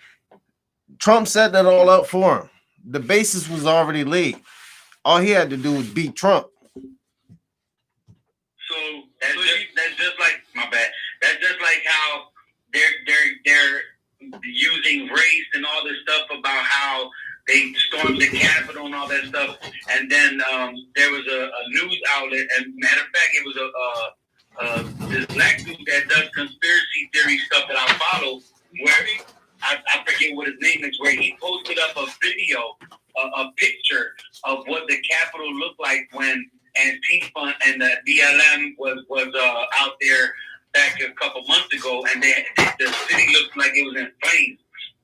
Trump set that all up for him. The basis was already laid. All he had to do was beat Trump.
So that's just like, my bad. That's just like how they're using race and all this stuff about how they stormed the Capitol and all that stuff. And then there was a news outlet, and matter of fact, it was this black dude that does conspiracy theory stuff that I follow, where I forget what his name is, where he posted up a video, a picture of what the Capitol looked like when Antifa and the BLM was out there back a couple months ago, and the city looked like it was in flames.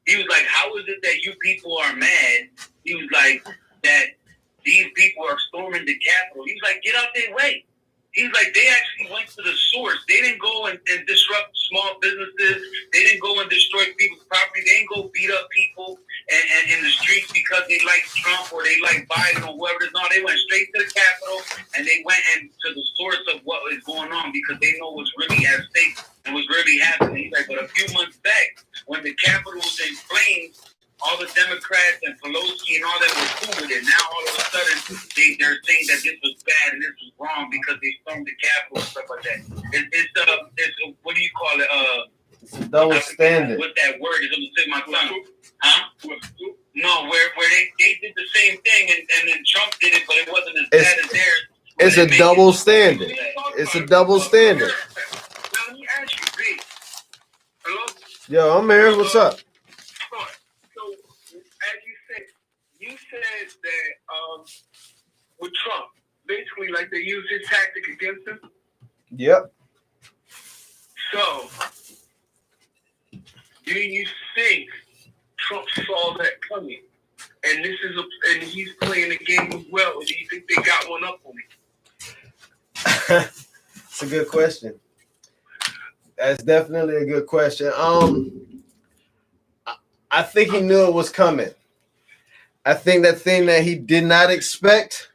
He was like, how is it that you people are mad? He was like, that these people are storming the Capitol. He was like, get out their way. He's like, they actually went to the source. They didn't go and disrupt small businesses. They didn't go and destroy people's property. They didn't go beat up people and in the streets because they like Trump or they like Biden or whoever it is. No, they went straight to the Capitol, and they went to the source of what is going on because they know what's really at stake and what's really happening. He's like, but a few months back, when the Capitol was in flames, all the Democrats and Pelosi and all that were cool with it. Now all of a sudden they're saying that this was bad and this was wrong because they stormed the Capitol and stuff like that. It's what do you call it?
It's a double standard.
What that word is on the tip of my tongue? Huh? No, where they did the same thing and then Trump did it, but it wasn't as bad as theirs.
It's a double standard. It's a double standard.
Now let me ask you, B. Hello?
Yo, I'm here. What's up?
You said that with Trump, basically like they used his tactic against him.
Yep.
So, do you think Trump saw that coming? And and he's playing the game as well. Or do you think they got one up on him?
It's a good question. That's definitely a good question. I think he knew it was coming. I think the thing that he did not expect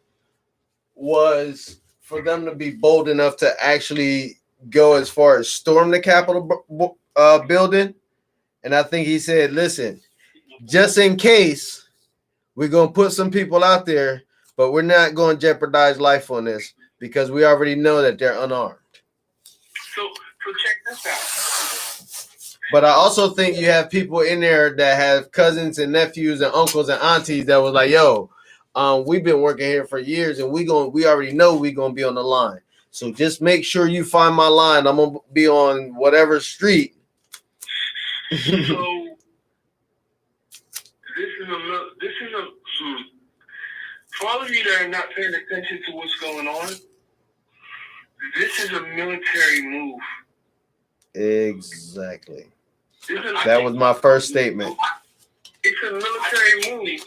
was for them to be bold enough to actually go as far as storm the Capitol building. And I think he said, listen, just in case, we're going to put some people out there, but we're not going to jeopardize life on this because we already know that they're unarmed.
So check this out.
But I also think you have people in there that have cousins and nephews and uncles and aunties that was like, yo, we've been working here for years and we already know we're going to be on the line. So just make sure you find my line. I'm gonna be on whatever street.
So this is a for all of you that are not paying attention to what's going on, this is a military move.
Exactly. That was my first statement.
It's a military move.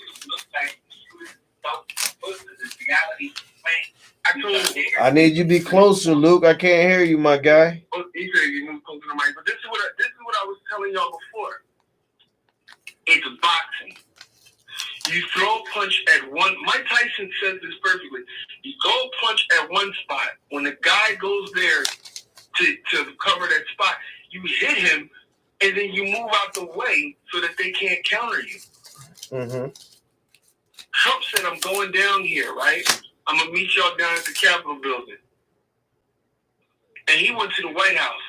I need you to be closer, Luke. I can't hear you, my guy.
Oh, he said you moved closer to the mic. But this is what I was telling y'all before. It's boxing. You throw a punch at one. Mike Tyson says this perfectly. You throw a punch at one spot. When the guy goes there to cover that spot, you hit him, and then you move out the way so that they can't counter you.
Mm-hmm.
Trump said, I'm going down here, right? I'm going to meet y'all down at the Capitol building. And he went to the White House.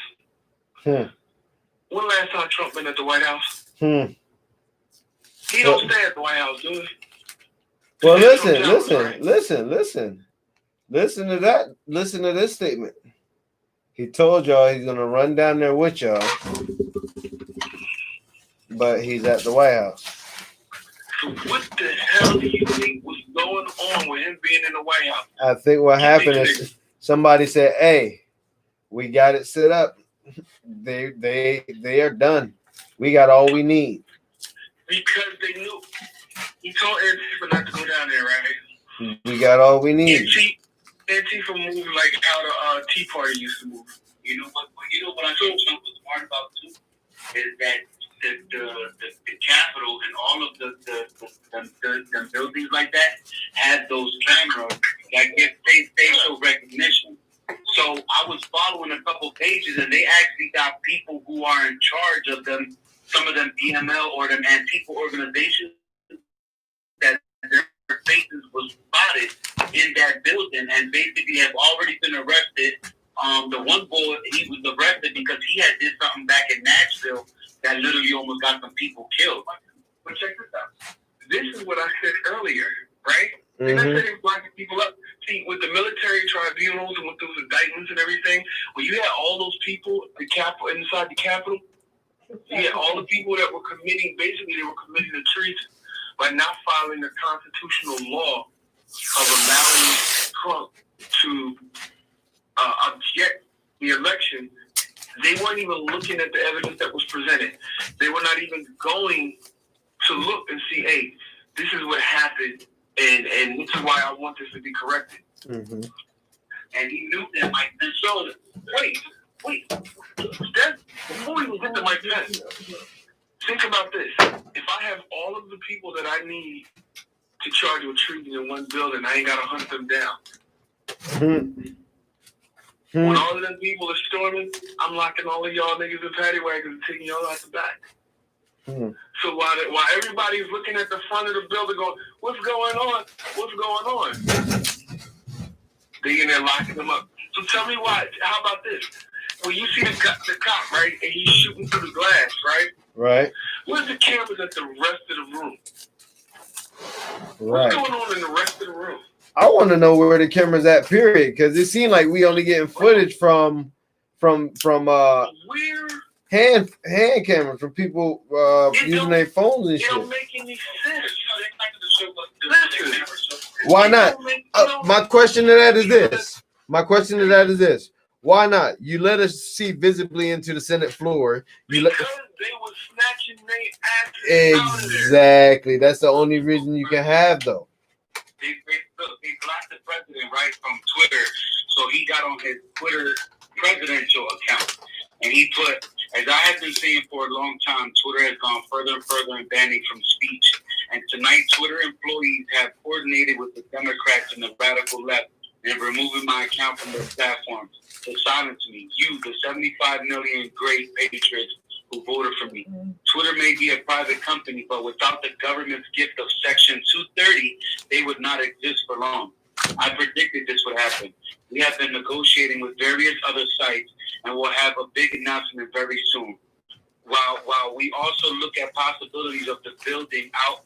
When last time Trump been at the White House? He don't stay at the White House, do he?
Well, listen to that. Listen to this statement. He told y'all he's going to run down there with y'all, but he's at the White House.
So what the hell do you think was going on with him being in the White House?
I think what happened is somebody said, "Hey, we got it set up. They are done. We got all we need."
Because they knew. He told Antifa not to go down there, right?
We got all we need.
Antifa moved like how the Tea Party used to move.
You know what I think Trump was smart about too is that the Capitol and all of the buildings like that had those cameras that give facial recognition. So I was following a couple pages and they actually got people who are in charge of them, some of them PML or them Antifa organizations that their faces was spotted in that building and basically have already been arrested. The one boy, he was arrested because he had did something back in Nashville that literally almost got some people killed. But check this out. This is what I said earlier, right? And I said it blocking people up. See, with the military tribunals and with those indictments and everything, when you had all those people inside the Capitol, you had all the people that were committing, basically they were committing a treason by not following the constitutional law of allowing Trump to object the election. They weren't even looking at the evidence that was presented. They were not even going to look and see, hey, this is what happened, and this is why I want this to be corrected. And he knew that Mike Pence showed it. Wait. Before we even get to Mike Pence, think about this. If I have all of the people that I need to charge with treason in one building, I ain't got to hunt them down. When all of them people are storming, I'm locking all of y'all niggas in paddy wagons and taking y'all out the back. So while everybody's looking at the front of the building going, what's going on? What's going on? They in there locking them up. So tell me why. How about this? When you see the cop, right, and he's shooting through the glass, right?
Right.
Where's the cameras at the rest of the room?
Right.
What's going on in the rest of the room?
I want to know where the camera's at, period, because it seemed like we only getting footage from hand cameras from people using their phones and shit.
It don't make any sense.
Why not? My question to that is this. Why not? You let us see visibly into the Senate floor.
Because they were snatching their asses.
Exactly. That's the only reason you can have, though.
They blocked the president right from Twitter, so he got on his Twitter presidential account, and he put, as I have been saying for a long time, Twitter has gone further and further in banning from speech. And tonight, Twitter employees have coordinated with the Democrats and the radical left in removing my account from their platform to silence me. You, the 75 million great patriots who voted for me. Twitter may be a private company, but without the government's gift of Section 230, they would not exist for long. I predicted this would happen. We have been negotiating with various other sites and will have a big announcement very soon. While we also look at possibilities of the building out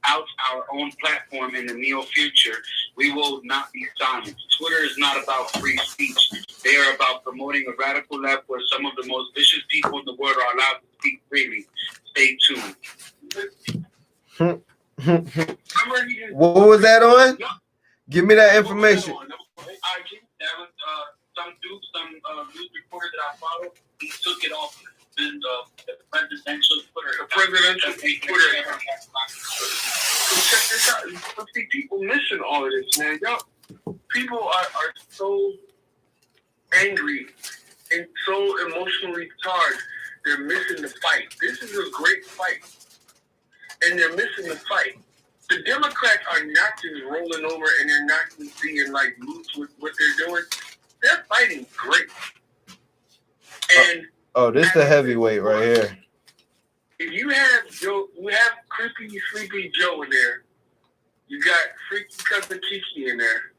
out our own platform in the near future, we will not be silent. Twitter is not about free speech. They are about promoting a radical left where some of the most vicious people in the world are allowed to speak freely. Stay tuned.
What was that on? Give me that information.
That was some dude, some news reporter that I follow. He took it off the presidential Twitter.
The presidential Twitter. So check this out. Let's see, people missing all of this, man. Y'all, people are so angry and so emotionally charged. They're missing the fight. This is a great fight, and they're missing the fight. The Democrats are not just rolling over and they're not just being like loose with what they're doing. They're fighting great. And
this the heavyweight right here.
if you have Joe, you have Creepy Sleepy Joe in there. You got Freaky Cousin Kiki in there.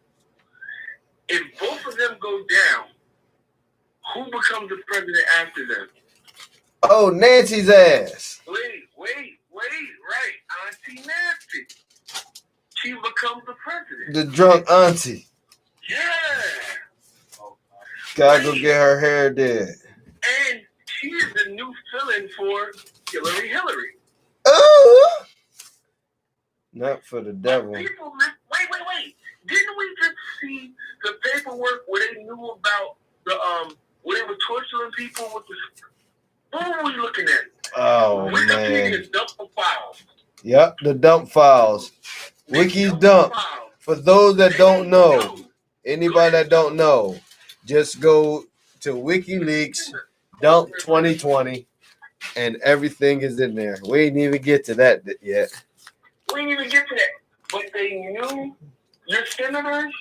If both of them go down, who becomes the president after them?
Oh, Nancy's ass.
Wait, right. Auntie Nancy. She becomes the president.
The drunk auntie.
Yeah.
Gotta go get her hair did.
And she is the new fill-in for Hillary.
Oh! Not for the devil.
People, wait. Didn't we just see the paperwork where they knew about the where they were torturing people with the? What were we looking at?
Oh,
We're
man.
looking at dump files.
Yep, the dump files. Wiki's dump. For those that don't know, anybody that don't know, just go to WikiLeaks dump 2020 and everything is in there. We ain't even get to that yet.
We didn't even get to that. But they knew, your senators,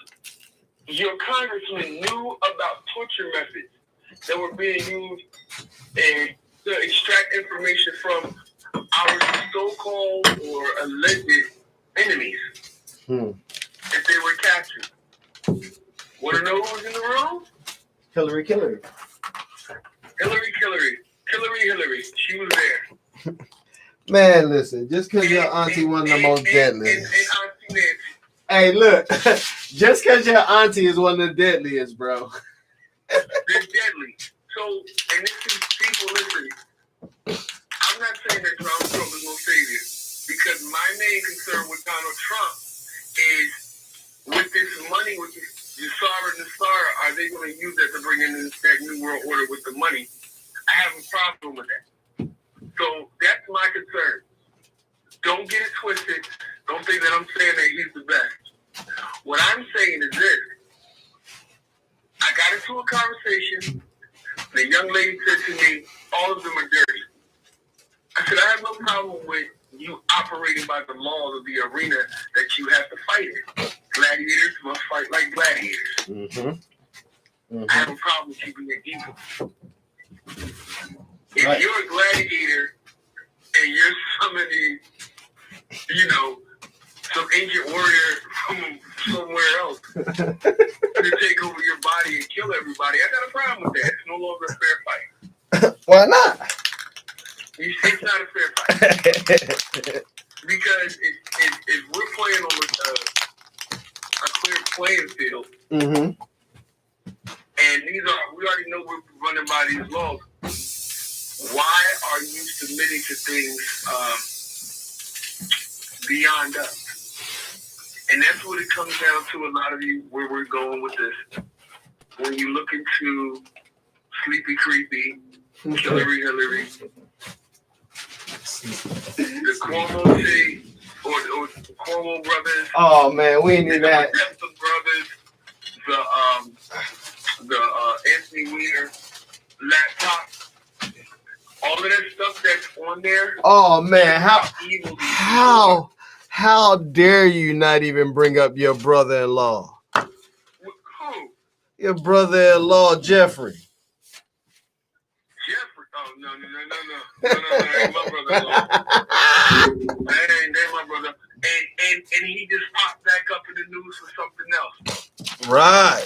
your congressmen knew about torture methods that were being used and to extract information from our so-called or alleged enemies. If they were captured. Want to know who was in the room?
Hillary.
Hillary. She was there.
Man, listen, just because your auntie one of the most deadliest.
And Auntie Nancy.
Hey, look, just because your auntie is one of the deadliest, bro.
They're deadly. So, and this is people listening. I'm not saying that Donald Trump is no savior, because my main concern with Donald Trump is with this money, with the Yasara and the Sara, are they going to use that to bring in that new world order with the money? I have a problem with that. So that's my concern. Don't get it twisted. Don't think that I'm saying that he's the best. What I'm saying is this. I got into a conversation. The young lady said to me, all of them are dirty. I said, I have no problem with you operating by the laws of the arena that you have to fight in. Gladiators must fight like gladiators. I have a problem with you being evil. If you're a gladiator and you're summoning, some ancient warrior from somewhere else to take over your body and kill everybody, I got a problem with that. It's no longer a fair fight.
Why not?
It's not a fair fight. Because if we're playing on a clear playing field, and we already know we're running by these laws, why are you submitting to things beyond us? And that's what it comes down to, a lot of you, where we're going with this. When you look into Sleepy Creepy, Hillary, the Cuomo thing, or the Cuomo brothers.
Oh man, we need that.
The brothers, the Anthony Weiner laptop, all of that stuff that's on there.
Oh man, how dare you not even bring up your brother-in-law?
Who?
Your brother-in-law, Jeffrey.
No, ain't my brother-in-law. That ain't my brother. And he just popped back up in the news for something else.
Right.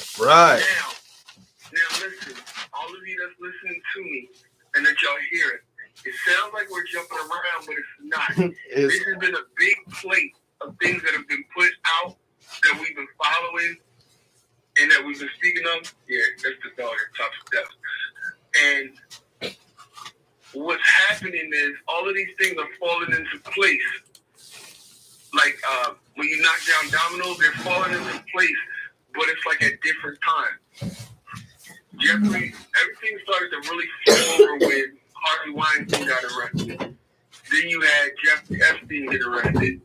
Now listen, all of you that's listening to me and that y'all hear it sounds like we're jumping around, but it's not. This has been a big plate of things that have been put out that we've been following and that we've been speaking of. Yeah, that's the dog at top steps. And what's happening is all of these things are falling into place. Like when you knock down dominoes, they're falling into place, but it's like at different times. Everything started to really flip over when Harvey Weinstein got arrested. Then you had Jeffrey Epstein get arrested.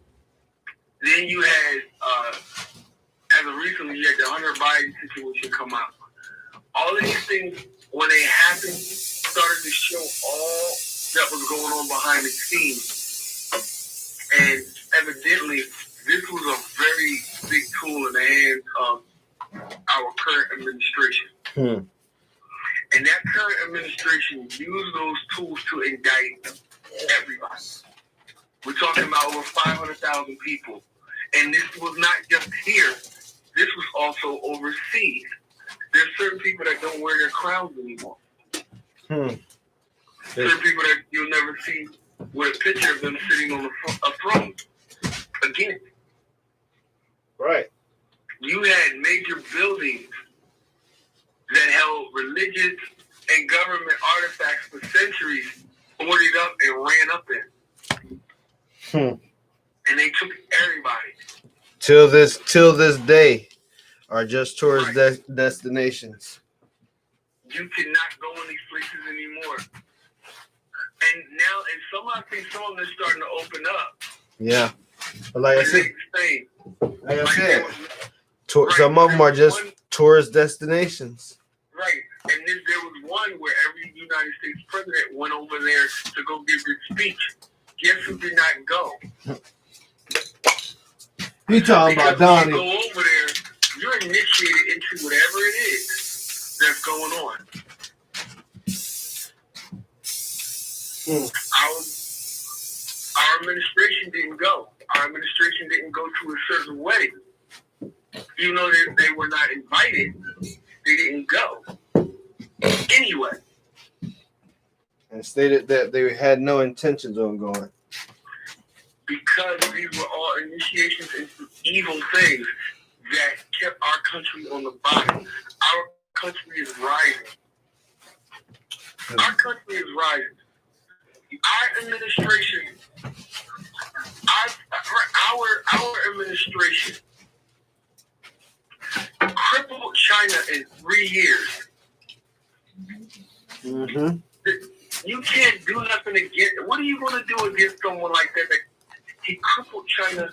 Then you had, as of recently, you had the Hunter Biden situation come out. All of these things, when they happened, started to show all that was going on behind the scenes. And evidently, this was a very big tool in the hands of our current administration. And that current administration used those tools to indict everybody. We're talking about over 500,000 people. And this was not just here. This was also overseas. There's certain people that don't wear their crowns anymore. Certain people that you'll never see with a picture of them sitting on a throne. Again.
Right.
You had major buildings that held religious and government artifacts for centuries, boarded up and ran up in. And they took everybody.
Till this day are just tourist destinations.
You cannot go in these places anymore. And now, I think some of them are starting to open up.
Yeah. But like I said,
Right.
Some of them are just tourist destinations.
Right. And then there was one where every United States president went over there to go give his speech. Guess who did not go?
You talking about Donnie?
When you go over there, you're initiated into whatever it is that's going on. Our administration didn't go. Our administration didn't go to a certain wedding. Even though they were not invited, they didn't go. Anyway.
And stated that they had no intentions on going.
Because these were all initiations into evil things that kept our country on the bottom. Our country is rising. Our country is rising. Our administration, our administration crippled China in 3 years.
Mm-hmm.
You can't do nothing against. What are you going to do against someone like that? He crippled China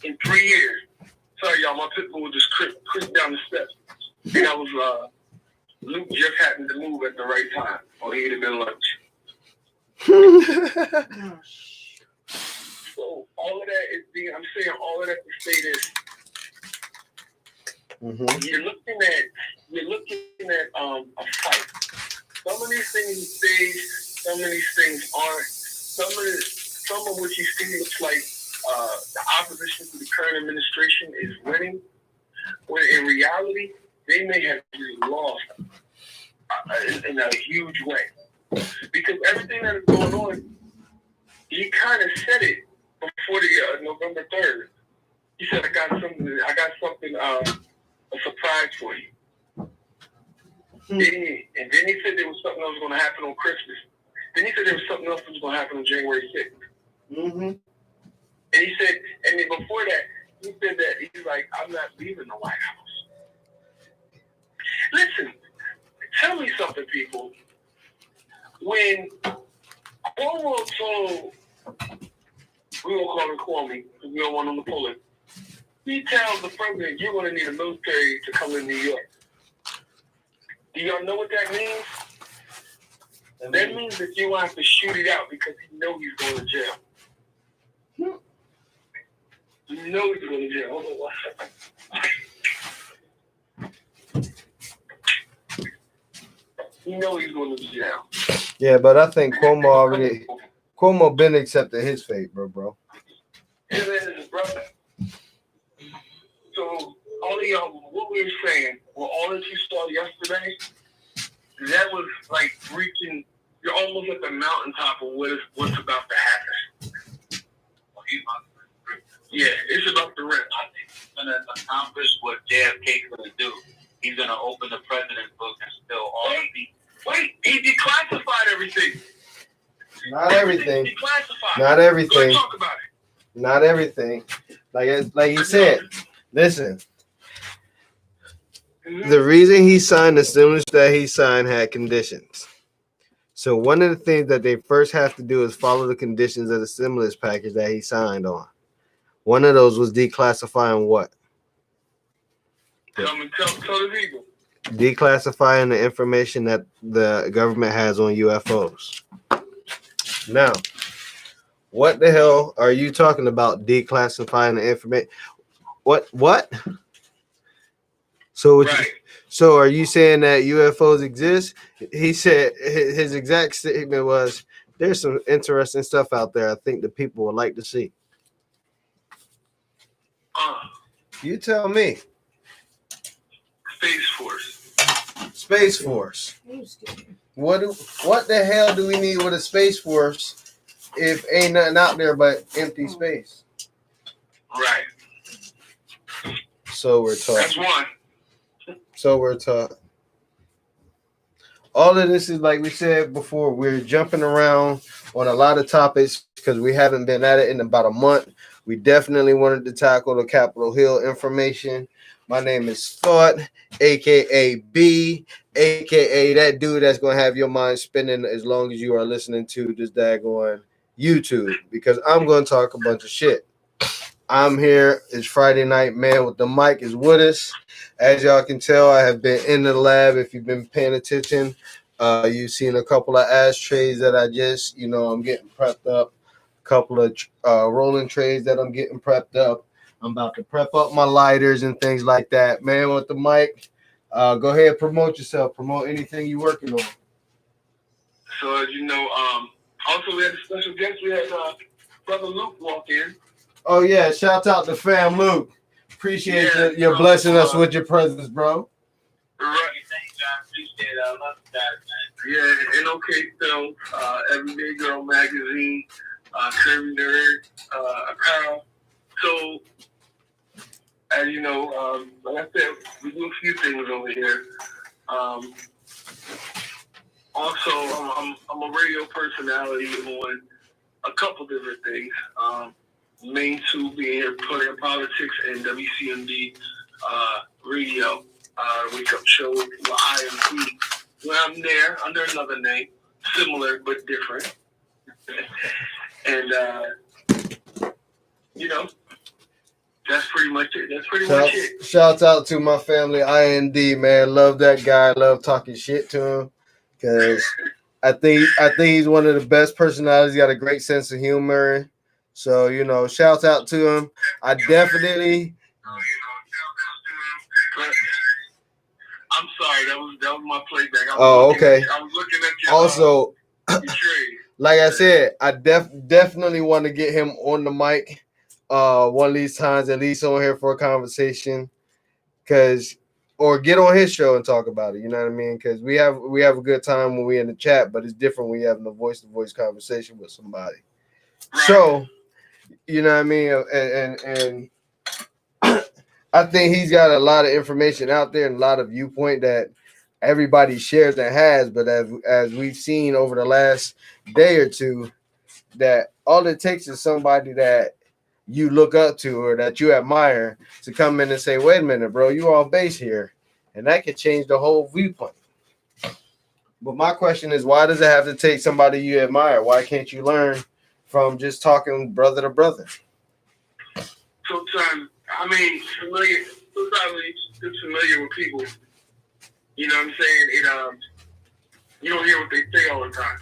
in 3 years. Sorry, y'all. My pit bull just creeped down the steps. And I was Luke just happened to move at the right time, or he'd have been lunch. So all of that is being. I'm saying all of that to say this.
Mm-hmm.
You're looking at a fight. Some of these things are staged, some of these things aren't. Some of what you see looks like the opposition to the current administration is winning, when in reality they may have lost in a huge way. Because everything that is going on, he kind of said it before the November 3rd. He said, "I got something, a surprise for you." And then he said there was something else going to happen on Christmas. Then he said there was something else that was going to happen on January 6th. Mm-hmm. And he said, and then before that, he said that he's like, "I'm not leaving the White House." Listen, tell me something, people. When Cuomo told, we won't call him Kwame because we don't want him to pull it. He tells the president, "You're going to need a military to come to New York." Do y'all know what that means? That means that you have to shoot it out because you know he's going to jail. You know he's going to jail. Hold on one second. You know he's going to jail.
Yeah, but I think Cuomo been accepted his fate, bro.
His brother. So all of y'all, what we were saying, well, all that you saw yesterday, that was like reaching. You're almost at the mountaintop of what's about to happen.
Yeah, it's about the rent. I think he's gonna accomplish what JFK couldn't do. He's gonna open the president's book and spill all of the. Wait, he declassified everything.
Not everything.
Declassified.
Not everything.
Talk about it.
Not everything. Like he said. Listen. The reason he signed the stimulus that he signed had conditions. So one of the things that they first have to do is follow the conditions of the stimulus package that he signed on. One of those was declassifying what?
Tell the people.
Declassifying the information that the government has on UFOs. Now, what the hell are you talking about declassifying the information? What? So
Right.
So are you saying that UFOs exist? He said his exact statement was, there's some interesting stuff out there I think the people would like to see. You tell me.
Space Force.
Space Force. What the hell do we need with a Space Force if ain't nothing out there but empty space?
Right.
So we're taught.
That's one.
So we're taught. All of this is, like we said before, we're jumping around on a lot of topics because we haven't been at it in about a month. We definitely wanted to tackle the Capitol Hill information. My name is Thought, a.k.a. B, a.k.a. that dude that's going to have your mind spinning as long as you are listening to this daggone YouTube, because I'm going to talk a bunch of shit. I'm here. It's Friday night, man, with the mic is with us. As y'all can tell, I have been in the lab. If you've been paying attention, you've seen a couple of ashtrays that I just, I'm getting prepped up. A couple of rolling trays that I'm getting prepped up. I'm about to prep up my lighters and things like that. Man, with the mic, go ahead, promote yourself. Promote anything you're working on.
So, as you know, also we had a special guest. We had Brother Luke walk in.
Oh, yeah. Shout out to Fam Luke. Appreciate you blessing us with your presence, bro.
Right. Thanks, I appreciate it. I love you guys, man. Yeah, and OK Film, Everyday Girl Magazine, Curvy Nerd, Apparel. So, as you know, like I said, we do a few things over here. Also, I'm a radio personality on a couple different things. Main two being here, Player Politics and WCMD Radio, Wake Up Show with IMP. When I'm there under another name, similar but different. And, that's pretty much it. That's pretty much it.
Shouts out to my family, IND, man. Love that guy. Love talking shit to him. Because I think he's one of the best personalities. He got a great sense of humor. So, shouts out to him. I definitely.
I'm sorry, that was my playback.
Okay.
I was looking at your
also,
trade.
Like I said, I definitely want to get him on the mic one of these times, at least on here for a conversation, or get on his show and talk about it. You know what I mean? Because we have a good time when we in the chat, but it's different when you having a voice-to-voice conversation with somebody. Right. So, you know what I mean? And I think he's got a lot of information out there and a lot of viewpoint that everybody shares and has. But as we've seen over the last day or two, that all it takes is somebody that you look up to or that you admire to come in and say, wait a minute, bro, you on base here. And that could change the whole viewpoint. But my question is, why does it have to take somebody you admire? Why can't you learn from just talking brother to brother?
Sometimes, sometimes it's familiar with people. You know what I'm saying? You don't hear what they say all the time.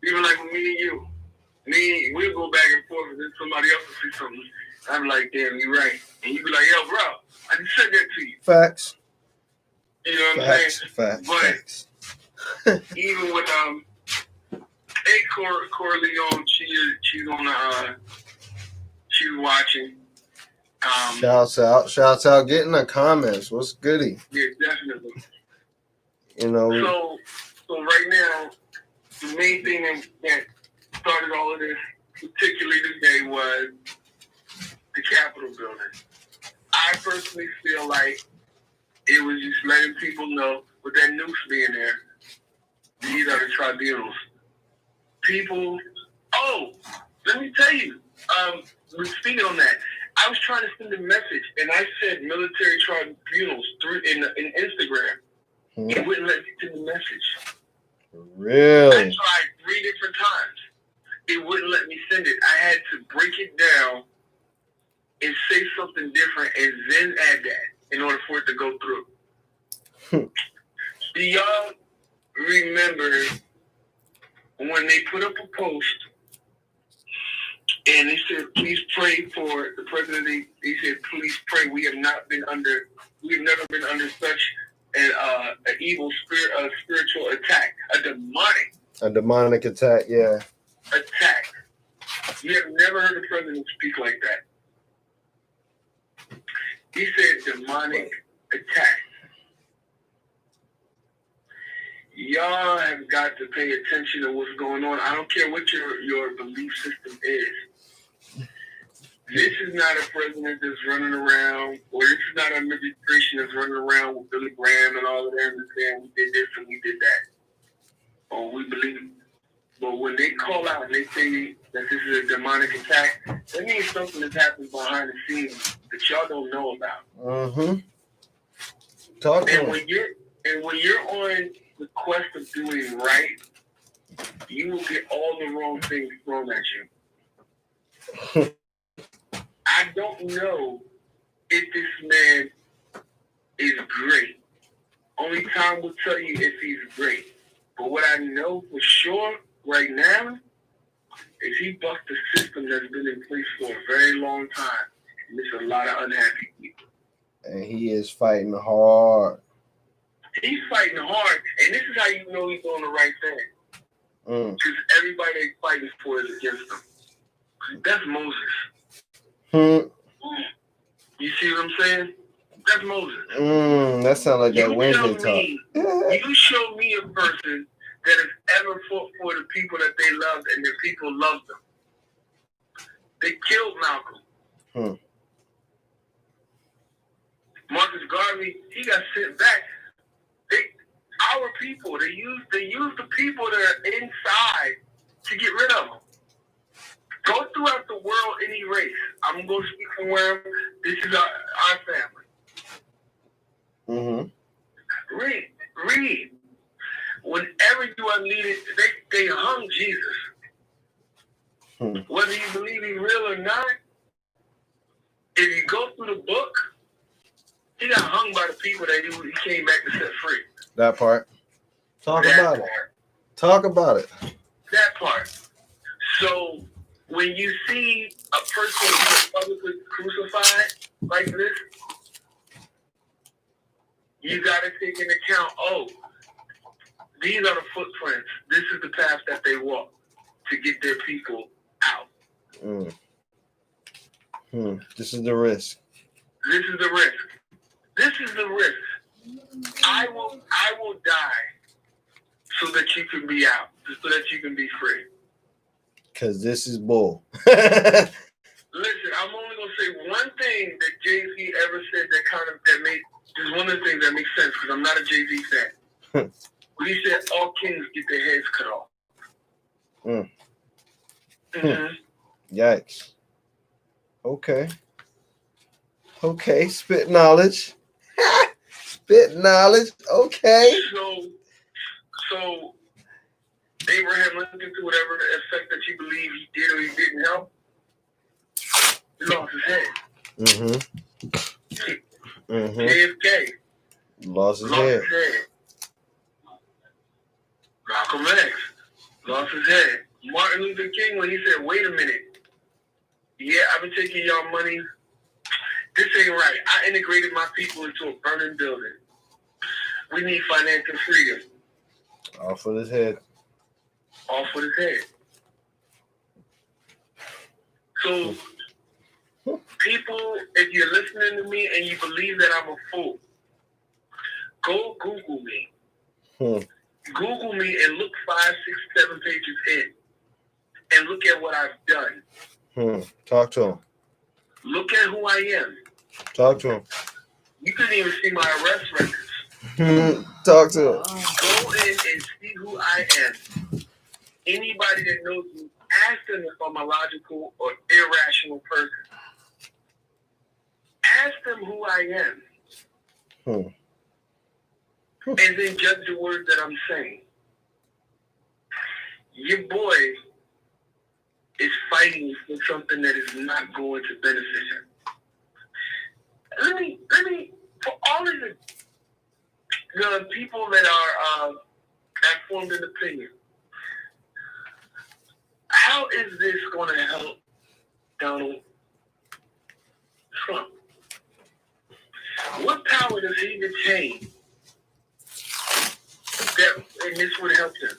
Even like with me and you. We'll go back and forth and then somebody else will say something. I'm like, damn, you're right. And you be like, yo, bro, I just said that to you.
Facts.
You know what I'm saying?
Facts.
Even with Cora Leon, she's on she's watching.
Shouts out, getting the comments. What's goody?
Yeah, definitely.
So
right now, the main thing that started all of this, particularly today, was
the Capitol building. I personally feel like it was just letting people know, with that noose being there, these are the tribunals. People, let me tell you, speaking on that, I was trying to send a message, and I said military tribunals in Instagram. It wouldn't let me send the message.
Really?
I tried 3 different times. It wouldn't let me send it. I had to break it down and say something different and then add that in order for it to go through. Do y'all remember when they put up a post and they said, please pray for the president? They said, please pray. We have never been under such an evil spiritual attack, a
demonic attack, yeah.
Attack. You have never heard a president speak like that. He said demonic attack. Y'all have got to pay attention to what's going on. I don't care what your belief system is. This is not a president that's running around, or this is not an administration that's running around with Billy Graham and all of them and saying we did this and we did that. Or we believe. But when they call out and they say that this is a demonic attack, that means something has happened behind the scenes that y'all don't know about.
Talk to
when you're on the quest of doing right, you will get all the wrong things thrown at you. I don't know if this man is great. Only time will tell you if he's great. But what I know for sure right now is he bucked the system that's been in place for a very long time. And there's a lot of unhappy people.
And he is fighting hard.
He's fighting hard, and this is how you know he's doing the right thing. Because everybody they're fighting for is against him. That's Moses. You see what I'm saying? That's Moses.
That sounds like that Wednesday talk.
You show me a person that has ever fought for the people that they loved and the people loved them. They killed Malcolm. Marcus Garvey, he got sent back. Our people, they use the people that are inside to get rid of them. Go throughout the world, any race. I'm going to speak from where this is our family. Read. Whenever you are needed, they hung Jesus. Whether you believe he's real or not, if you go through the book, he got hung by the people that he came back to set free.
That part. Talk about it.
That part. So when you see a person publicly crucified like this, you got to take into account, these are the footprints. This is the path that they walk to get their people out.
This is the risk.
This is the risk. I will die so that you can be out, so that you can be free.
Because this is bull.
Listen, I'm only gonna say one thing that Jay-Z ever said that made is one of the things that makes sense, because I'm not a Jay-Z fan. But he said all kings get their heads cut off.
Yikes. Okay, spit knowledge. Okay.
So Abraham Lincoln, to whatever effect that you believe he did or he didn't help, he lost his head. JFK
lost his head.
Malcolm X lost his head. Martin Luther King, when he said, wait a minute, I've been taking y'all money. This ain't right. I integrated my people into a burning building. We need financial freedom.
Off with his head.
So, people, if you're listening to me and you believe that I'm a fool, go Google me. Google me and look 5, 6, 7 pages in. And look at what I've done.
Talk to him.
Look at who I am.
Talk to him.
You couldn't even see my arrest records.
Talk to him.
Go in and see who I am. Anybody that knows me, ask them if I'm a logical or irrational person. Ask them who I am. And then judge the words that I'm saying. Your boy is fighting for something that is not going to benefit him. Let me, for all of the people that are that formed an opinion, how is this going to help Donald Trump? What power does he retain that and this would help him?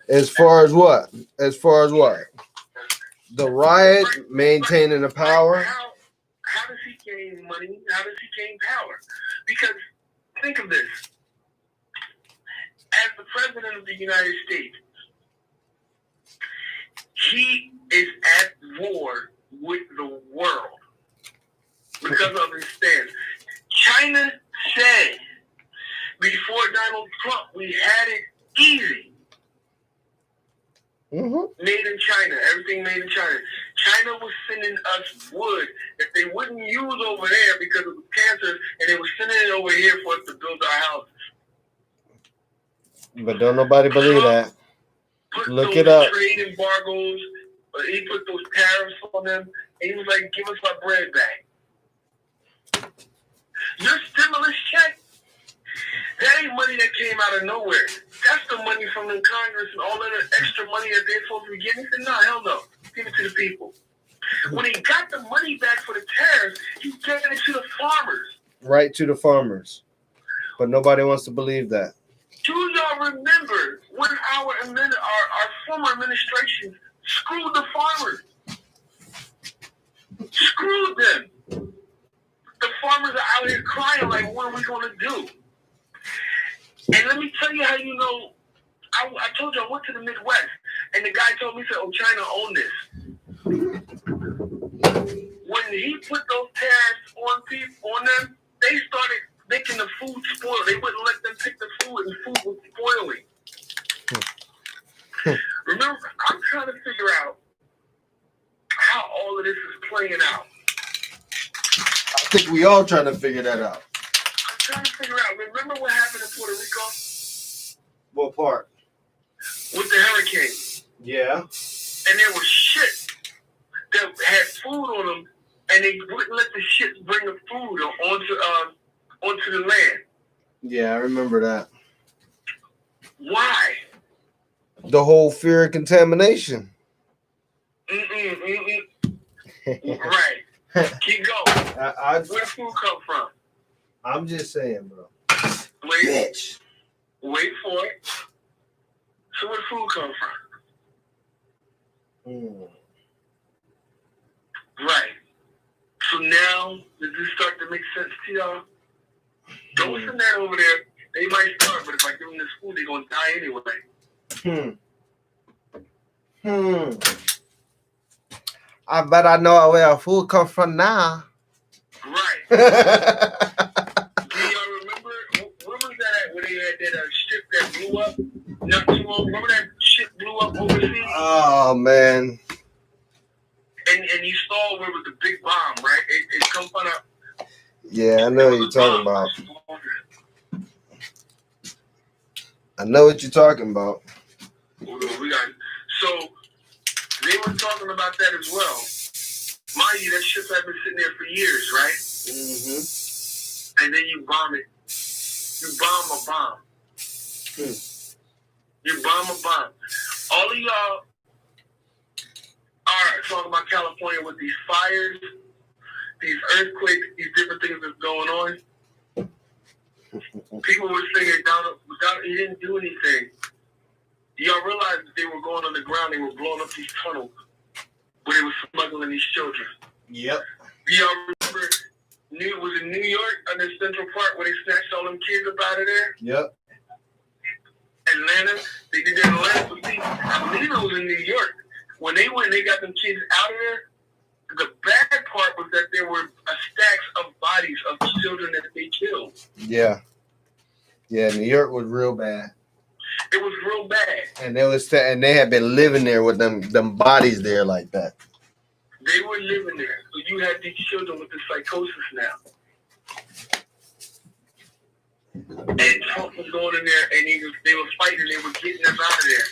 As far as what? As far as what? The riot, maintaining the power.
How does he gain money? How does he gain power? Because think of this. As the president of the United States, he is at war with the world because of his stance. China said before Donald Trump, we had it easy. Made in China, everything made in China. China was sending us wood that they wouldn't use over there because of the cancer, and they were sending it over here for us to build our houses.
But don't nobody believe that. Look it up.
Trade embargoes, he put those tariffs on them, and he was like, give us our bread back. Your stimulus check, that ain't money that came out of nowhere. That's the money from the Congress and all that extra money that they're supposed to be getting. He said, no, hell no. Give it to the people. When he got the money back for the tariffs, he gave it to the farmers.
Right to the farmers. But nobody wants to believe that.
Do y'all remember when our former administration screwed the farmers? Screwed them. The farmers are out here crying like, what are we going to do? And let me tell you how you know. I told you I went to the Midwest, and the guy told me, he said, oh, China owned this. When he put those tariffs on them, they started making the food spoil. They wouldn't let them pick the food, and the food was spoiling. Remember, I'm trying to figure out how all of this is playing out.
I think we all trying to figure that out.
I'm trying to figure out. Remember what happened in Puerto Rico?
What part?
With the hurricane.
Yeah.
And there was shit that had food on them, and they wouldn't let the shit bring the food onto the land.
Yeah, I remember that.
Why?
The whole fear of contamination.
Right. Keep going. Where the food come from?
I'm just saying, bro.
Wait for it. So where the food come from? Right. So now, does this start to make sense to y'all? Don't send that over there. They might start, but if I give them this food, they're going to die anyway.
I bet I know where our food comes from now.
Right. Do y'all remember, where was that at, where they had that ship that blew up? Not too long. Remember that ship blew up overseas?
Oh, man.
And you saw where it was the big bomb, right? It come from a...
Yeah, I know what you're talking about. I know what you're talking about.
Hold on, so they were talking about that as well. Mind you, that ship had been sitting there for years, right? Mm-hmm. And then you bomb it. You bomb a bomb. You bomb a bomb. All of y'all are talking about California with these fires, these earthquakes, these different things that's going on. People were saying Donald, he didn't do anything. Y'all realize that they were going underground, they were blowing up these tunnels where they were smuggling these children. Yep. Do y'all remember, it was in New York, under Central Park, where they snatched all them kids up out of there?
Yep.
Atlanta, they did that in Atlanta. I believe it was in New York. When they went, they got them kids out of there. the bad part was that there were stacks of bodies of children that they killed.
Yeah. Yeah, New York was real bad.
It was real bad.
And they had been living there with them bodies there like that.
They were living there. So you had these children with the psychosis now. And Trump was going in there and they were fighting, they were getting them out of there.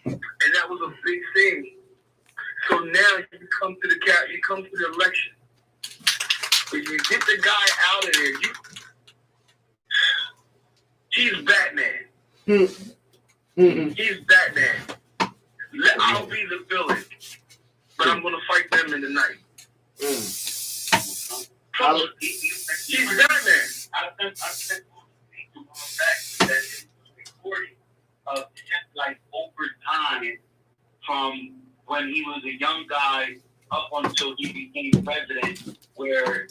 And that was a big thing. So now you come to the election. If you get the guy out of there, he's Batman. He's Batman. I'll be the villain, but I'm gonna fight them in the night. He's Batman. I said back that recording of just like over time from when he was a young guy up until he became president, where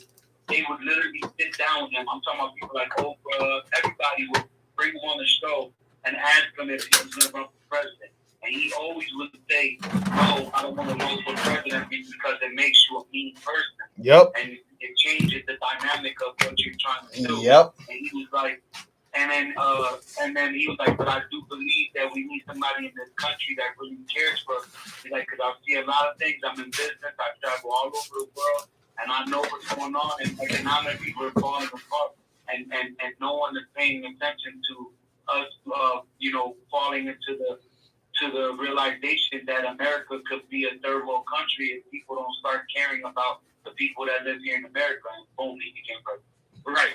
they would literally sit down with him. I'm talking about people like Oprah. Everybody would bring him on the show and ask him if he was going to run for president. And he always would say, no, I don't want to run for president because it makes you a mean person.
Yep.
And it changes the dynamic of what you're trying to do.
Yep.
And he was like, and then he was like, but I do believe that we need somebody in this country that really cares for us. He's like, because I see a lot of things. I'm in business. I travel all over the world, and I know what's going on. And economically, we're falling apart, and no one is paying attention to us, falling into the realization that America could be a third world country if people don't start caring about the people that live here in America. And boom, he became president. Right,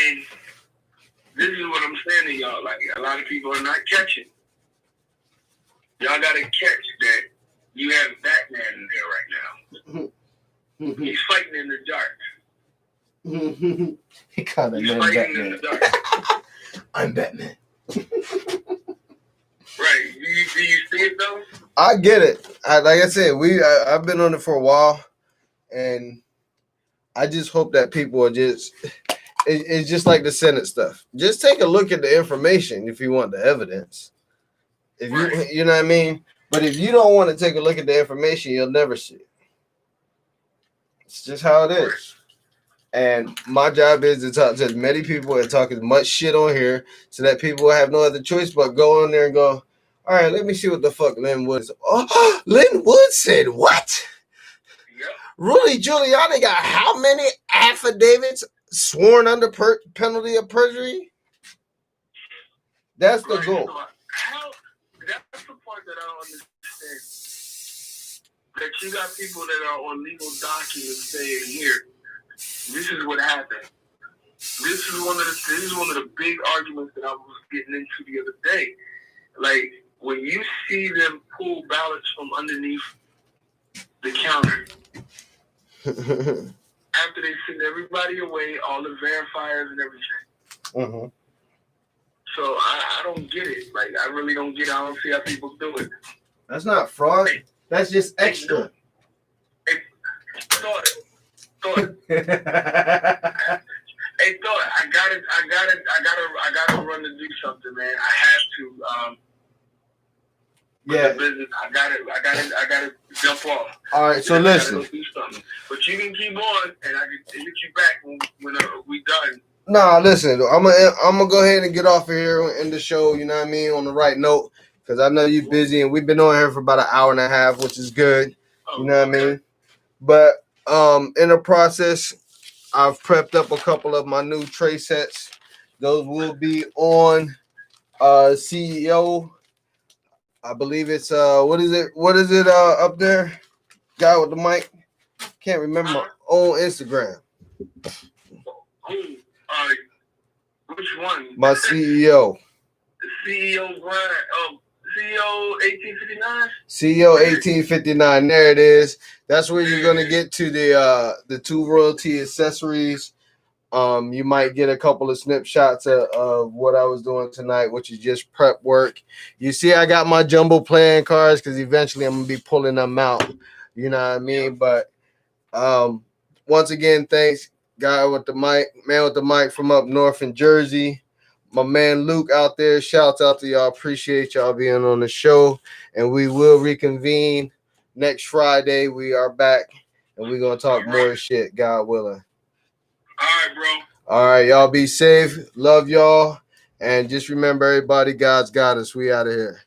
and this is what I'm saying to y'all. Like, a lot of people are not catching. Y'all got to catch that you have Batman in there right now. He's fighting in the dark.
He called
He's
that man
fighting
Batman.
in the dark.
I'm Batman.
Right. Do you see it, though?
I get it. Like I said, I've been on it for a while, and I just hope that people are just... It's just like the Senate stuff. Just take a look at the information if you want the evidence. If you know what I mean? But if you don't want to take a look at the information, you'll never see it. It's just how it is. And my job is to talk to as many people and talk as much shit on here so that people will have no other choice but go on there and go, all right, let me see what the fuck Lynn Wood said. Oh, Lynn Wood said what?
Yep.
Rudy Giuliani got how many affidavits sworn under penalty of perjury? That's the goal.
That's the part that I don't understand. That you got people that are on legal documents saying, here, this is what happened. This is one of the big arguments that I was getting into the other day. Like, when you see them pull ballots from underneath the counter, after they send everybody away, all the verifiers and everything.
Mm-hmm.
So I don't get it. Like, I really don't get it. I don't see how people do it.
That's not fraud. That's just extra.
Hey, Thought. Hey, Thought, I gotta run to do something, man. I have to.
Yeah.
Business. I gotta jump off.
All right. So listen.
Go do something. But you can keep on, and I can hit you back when we done.
Nah, listen. I'm gonna go ahead and get off of here and end the show. You know what I mean, on the right note, because I know you're busy, and we've been on here for about an hour and a half, which is good. You know what I mean? But in the process, I've prepped up a couple of my new tray sets. Those will be on CEO. I believe it's what is it up there? Guy with the mic. Can't remember. On Instagram.
Which one?
My CEO.
CEO Brian. CEO 1859.
CEO 1859. There it is. That's where you're gonna get to the two royalty accessories. You might get a couple of snapshots of what I was doing tonight, which is just prep work. You see, I got my jumbo playing cards because eventually I'm gonna be pulling them out. You know what I mean? But once again, thanks, guy with the mic, man with the mic from up north in Jersey. My man Luke out there, shouts out to y'all. Appreciate y'all being on the show, and we will reconvene Next Friday, we are back, and we're going to talk more shit, God willing.
All right, bro.
All right, y'all be safe. Love y'all. And just remember, everybody, God's got us. We out of here.